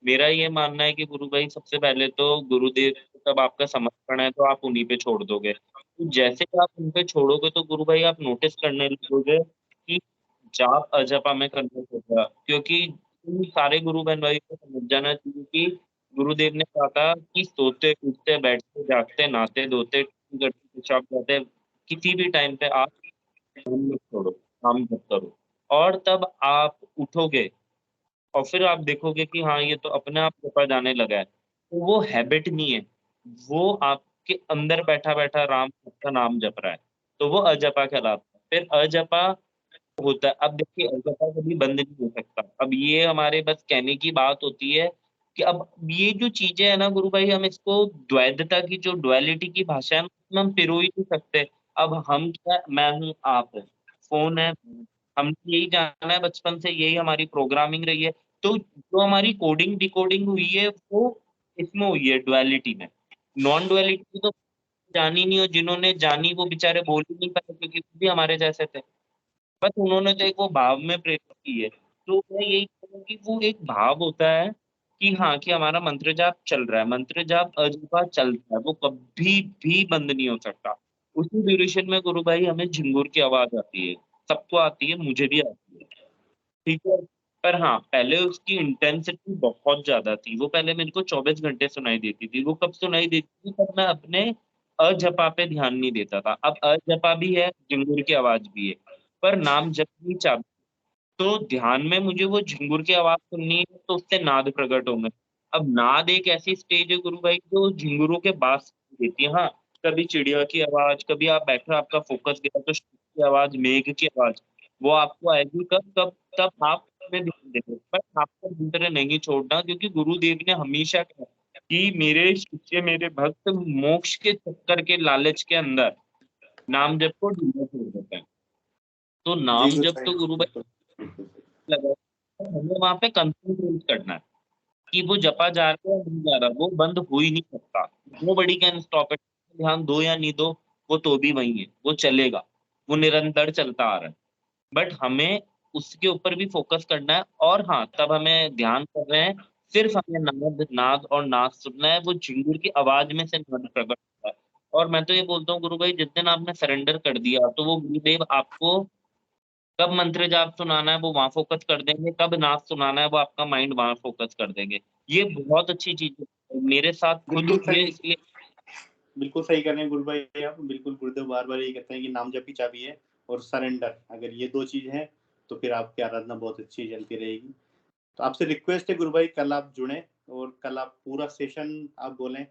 मेरा ये मानना है कि गुरु भाई सबसे पहले तो गुरुदेव को तब आपका समर्पण है तो आप उन्हीं पे छोड़ दोगे, तो जैसे ही आप उन पे छोड़ोगे तो गुरु भाई आप नोटिस करने लगोगे कि जाप अजपा में कन्वर्ट होगा। क्योंकि इन सारे गुरु बहन भाई को समझ जाना चाहिए कि गुरुदेव ने कहा था कि सोते उठते बैठते जागते नहाते धोते करते पेशाब करते किसी भी टाइम पे आप काम मत छोड़ो, काम मत करो। और तब आप उठोगे और फिर आप देखोगे कि हाँ ये तो अपने आप जपा जाने लगा है, तो वो हैबिट नहीं है, वो आपके अंदर बैठा बैठा राम का नाम जप रहा है, तो वो अजपा कहलाता है। फिर अजपा होता है, अब देखिए अजपा कभी बंद नहीं हो सकता। अब ये हमारे बस कहने की बात होती है कि अब ये जो चीजें है ना गुरु भाई, हम इसको द्वैधता की जो डुअलिटी की भाषा है उसमें हम पिरो ही नहीं सकते। अब हम क्या, मैं हूँ आप है, फोन है, हम यही जाना है बचपन से, यही हमारी प्रोग्रामिंग रही है। तो जो हमारी कोडिंग डिकोडिंग हुई है वो इसमें हुई है डुअलिटी में। नॉन डुअलिटी तो जानी नहीं, और जिन्होंने जानी वो बेचारे बोल ही नहीं पाए क्योंकि वो भी हमारे जैसे थे, बस उन्होंने तो एक वो भाव में प्रेरित की है। तो मैं यही कहूँ कि वो एक भाव होता है कि हाँ कि हमारा मंत्र जाप चल रहा है, मंत्र जाप अजपा चलता है, वो कभी भी बंद नहीं हो सकता। उसी ड्यूरेशन में गुरु भाई हमें झिंगुर की आवाज आती है, सबको आती है, मुझे भी आती है, ठीक है। पर हाँ, पहले उसकी इंटेंसिटी बहुत ज्यादा थी, वो पहले मेरे को 24 घंटे सुनाई देती थी। वो कब सुनाई देती थी? तब मैं अपने अजपा पे ध्यान नहीं देता था। अब अजपा भी है, झिंगुर की आवाज भी है, पर नाम जप भी चाबी। तो ध्यान में मुझे वो झिंगुर की आवाज सुननी है, तो उससे नाद प्रकट होंगे। अब नाद एक ऐसी स्टेज है गुरु भाई जो झिंगुरों के बाद सुनाई देती है। हाँ, कभी चिड़िया की आवाज, कभी आप बैठे आपका फोकस गया तो शीप की आवाज, मेघ की आवाज, वो आपको आएगी कब कब तब आप उसमें ध्यान देंगे। पर आपको मंत्र नहीं छोड़ना, क्योंकि गुरुदेव ने हमेशा कहा कि मेरे शिष्य, मेरे भक्त मोक्ष के चक्कर के लालच के अंदर नाम जप को ढीला छोड़ देते हैं। तो
जी
नाम
गुरु
जप
भाई,
तो गुरु भाई
बिल्कुल।
लगा, हमें वहां पे कंसंट्रेट करना है कि वो जपा जा रहा है या नहीं जा रहा, वो बंद हो ही नहीं सकता। Nobody can stop it. ध्यान दो या नहीं दो, वो तो भी वही है, वो चलेगा, वो निरंतर चलता आ रहा है। बट हमें उसके ऊपर भी फोकस करना है। और हाँ, तब हमें ध्यान कर रहे हैं, सिर्फ हमें नाद नाद और नाद सुनना है। वो झिंगुर की आवाज में से नाद प्रकट होता है। और मैं तो ये बोलता हूँ गुरु भाई, जिस दिन आपने सरेंडर कर दिया, तो वो गुरुदेव आपको कब मंत्र जाप सुनाना है वो वहां फोकस कर देंगे, कब नाच सुनाना है वो आपका माइंड वहां फोकस कर देंगे। ये बहुत अच्छी चीज है, मेरे साथ खुद
बिल्कुल
हुई है,
सही,
इसलिए
बिल्कुल सही कर रहे हैं गुरु भाई आप। बिल्कुल गुरुदेव बार बार ये कहते हैं कि नाम जप की चाबी है और सरेंडर, अगर ये दो चीज है तो फिर आपकी आराधना बहुत अच्छी चलती रहेगी। तो आपसे रिक्वेस्ट है गुरु भाई, कल आप जुड़े और कल आप पूरा सेशन आप बोलें।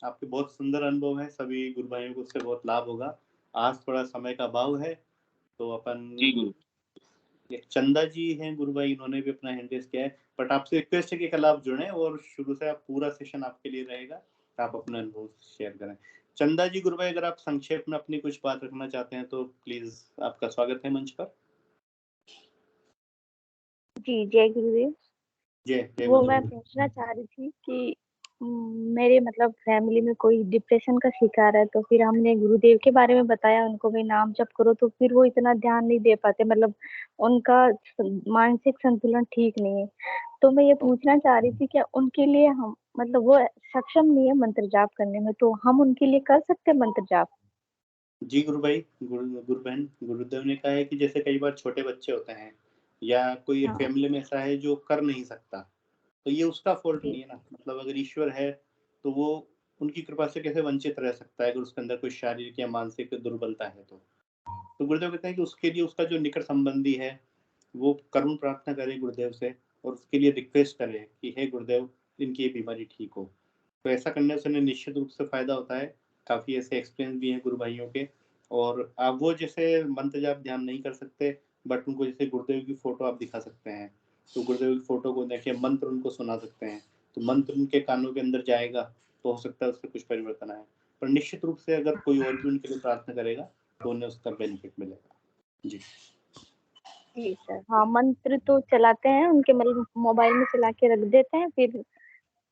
आपके बहुत सुंदर अनुभव है, सभी गुरु भाइयों को उससे बहुत लाभ होगा। आज थोड़ा समय का अभाव है तो अपन,
जी गुरु।
एक चंदा जी हैं गुरु भाई, इन्होंने भी अपना हैंड रेज किया है। बट आपसे रिक्वेस्ट है कि कल आप जुड़े और शुरू से आप पूरा सेशन आपके लिए रहेगा, आप अपना अनुभव शेयर करें। चंदा जी गुरु भाई, अगर आप संक्षेप में अपनी कुछ बात रखना चाहते हैं तो प्लीज, आपका स्वागत है मंच पर।
जी जय गुरुदेव।
जय जय
वो मैं
गुरुदेव।
पूछना चाह रही थी कि मेरे मतलब फैमिली में कोई डिप्रेशन का शिकार है, तो फिर हमने गुरुदेव के बारे में बताया उनको भी नाम जप करो, तो फिर वो इतना ध्यान नहीं दे पाते, मतलब उनका मानसिक संतुलन ठीक नहीं है। तो मैं ये पूछना चाह रही थी क्या उनके लिए हम मतलब वो सक्षम नहीं है मंत्र जाप करने में, तो हम उनके लिए कर सकते हैं मंत्र जाप?
जी गुरु भाई, गुरु बहन, गुरुदेव ने कहा है कि जैसे कई बार छोटे बच्चे होते हैं या कोई
हाँ
फैमिली में ऐसा है जो कर नहीं सकता, तो ये उसका फॉल्ट
जी
नहीं है ना। मतलब अगर ईश्वर है तो वो उनकी कृपा से कैसे वंचित रह सकता है अगर उसके अंदर कोई शारीरिक या मानसिक दुर्बलता है तो गुरुदेव कहते हैं कि उसके लिए उसका जो निकट संबंधी है वो करुण प्रार्थना करे गुरुदेव से और उसके लिए रिक्वेस्ट करे कि हे गुरुदेव, इनकी ये बीमारी ठीक हो। तो ऐसा करने से उन्हें निश्चित रूप से फायदा होता है। काफी ऐसे एक्सपीरियंस भी हैं गुरु भाइयों के। और आप वो जैसे मंत्र जाप ध्यान नहीं कर सकते, बट उनको जैसे गुरुदेव की फोटो आप दिखा सकते हैं, तो गुरुदेव की फोटो को देखिए, मंत्र उनको सुना सकते हैं, तो मंत्र उनके कानों के अंदर जाएगा, तो हो सकता है उससे कुछ परिवर्तन आए। पर निश्चित रूप से अगर कोई और भी उनके लिए प्रार्थना करेगा तो उन्हें उसका बेनिफिट मिलेगा। जी
जी सर। हाँ मंत्र तो चलाते हैं उनके, मतलब मोबाइल में चला के रख देते हैं, फिर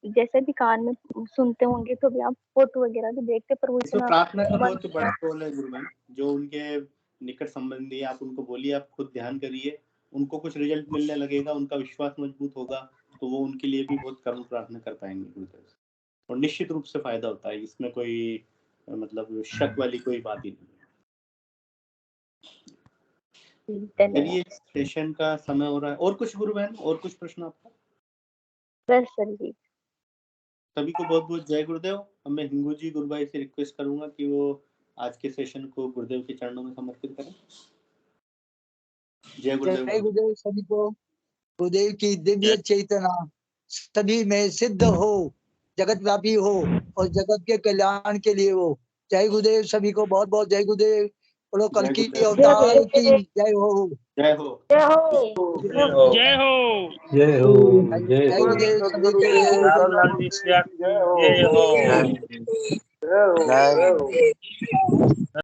जैसे भी कान में सुनते होंगे तो भी आप फोटो वगैरह भी देखते, पर वो
इसमें
इतना
प्रार्थना का
मन।
बहुत बड़ा रोल है गुरु बहन। जो उनके निकट संबंधी है, आप उनको बोलिए, आप खुद ध्यान करिए, उनको कुछ रिजल्ट मिलने लगेगा, उनका विश्वास मजबूत होगा, तो वो उनके लिए भी बहुत करुण प्रार्थना कर पाएंगे गुरुदेव से, और निश्चित रूप से फायदा होता है। इसमें कोई मतलब शक वाली कोई बात ही नहीं है।
धन्यवाद।
चलिए, सेशन का समय हो रहा है। और कुछ गुरु बहन, और कुछ प्रश्न आपका?
बस सर जी।
सभी को बहुत बहुत जय गुरुदेव। अब मैं हिंगू जी गुरु भाई से रिक्वेस्ट करूंगा कि वो आज के सेशन को गुरुदेव के चरणों में समर्पित करें। जय गुरुदेव।
जय गुरुदेव सभी को। गुरुदेव की दिव्य
जय
चेतना सभी में सिद्ध हो, जगत व्यापी हो और जगत के कल्याण के लिए हो। जय गुरुदेव सभी को, बहुत बहुत जय गुरुदेव। बोलो कल
जय
की
गुरुदेव।
अवतार की जय हो।
जय हो।
जय हो।
जय हो।
जय हो।
जय
जय
गुरुदेव
हो।
सभी को, जय
नारायण
गुरुदेव।
लाल जी की जय हो।
जय हो।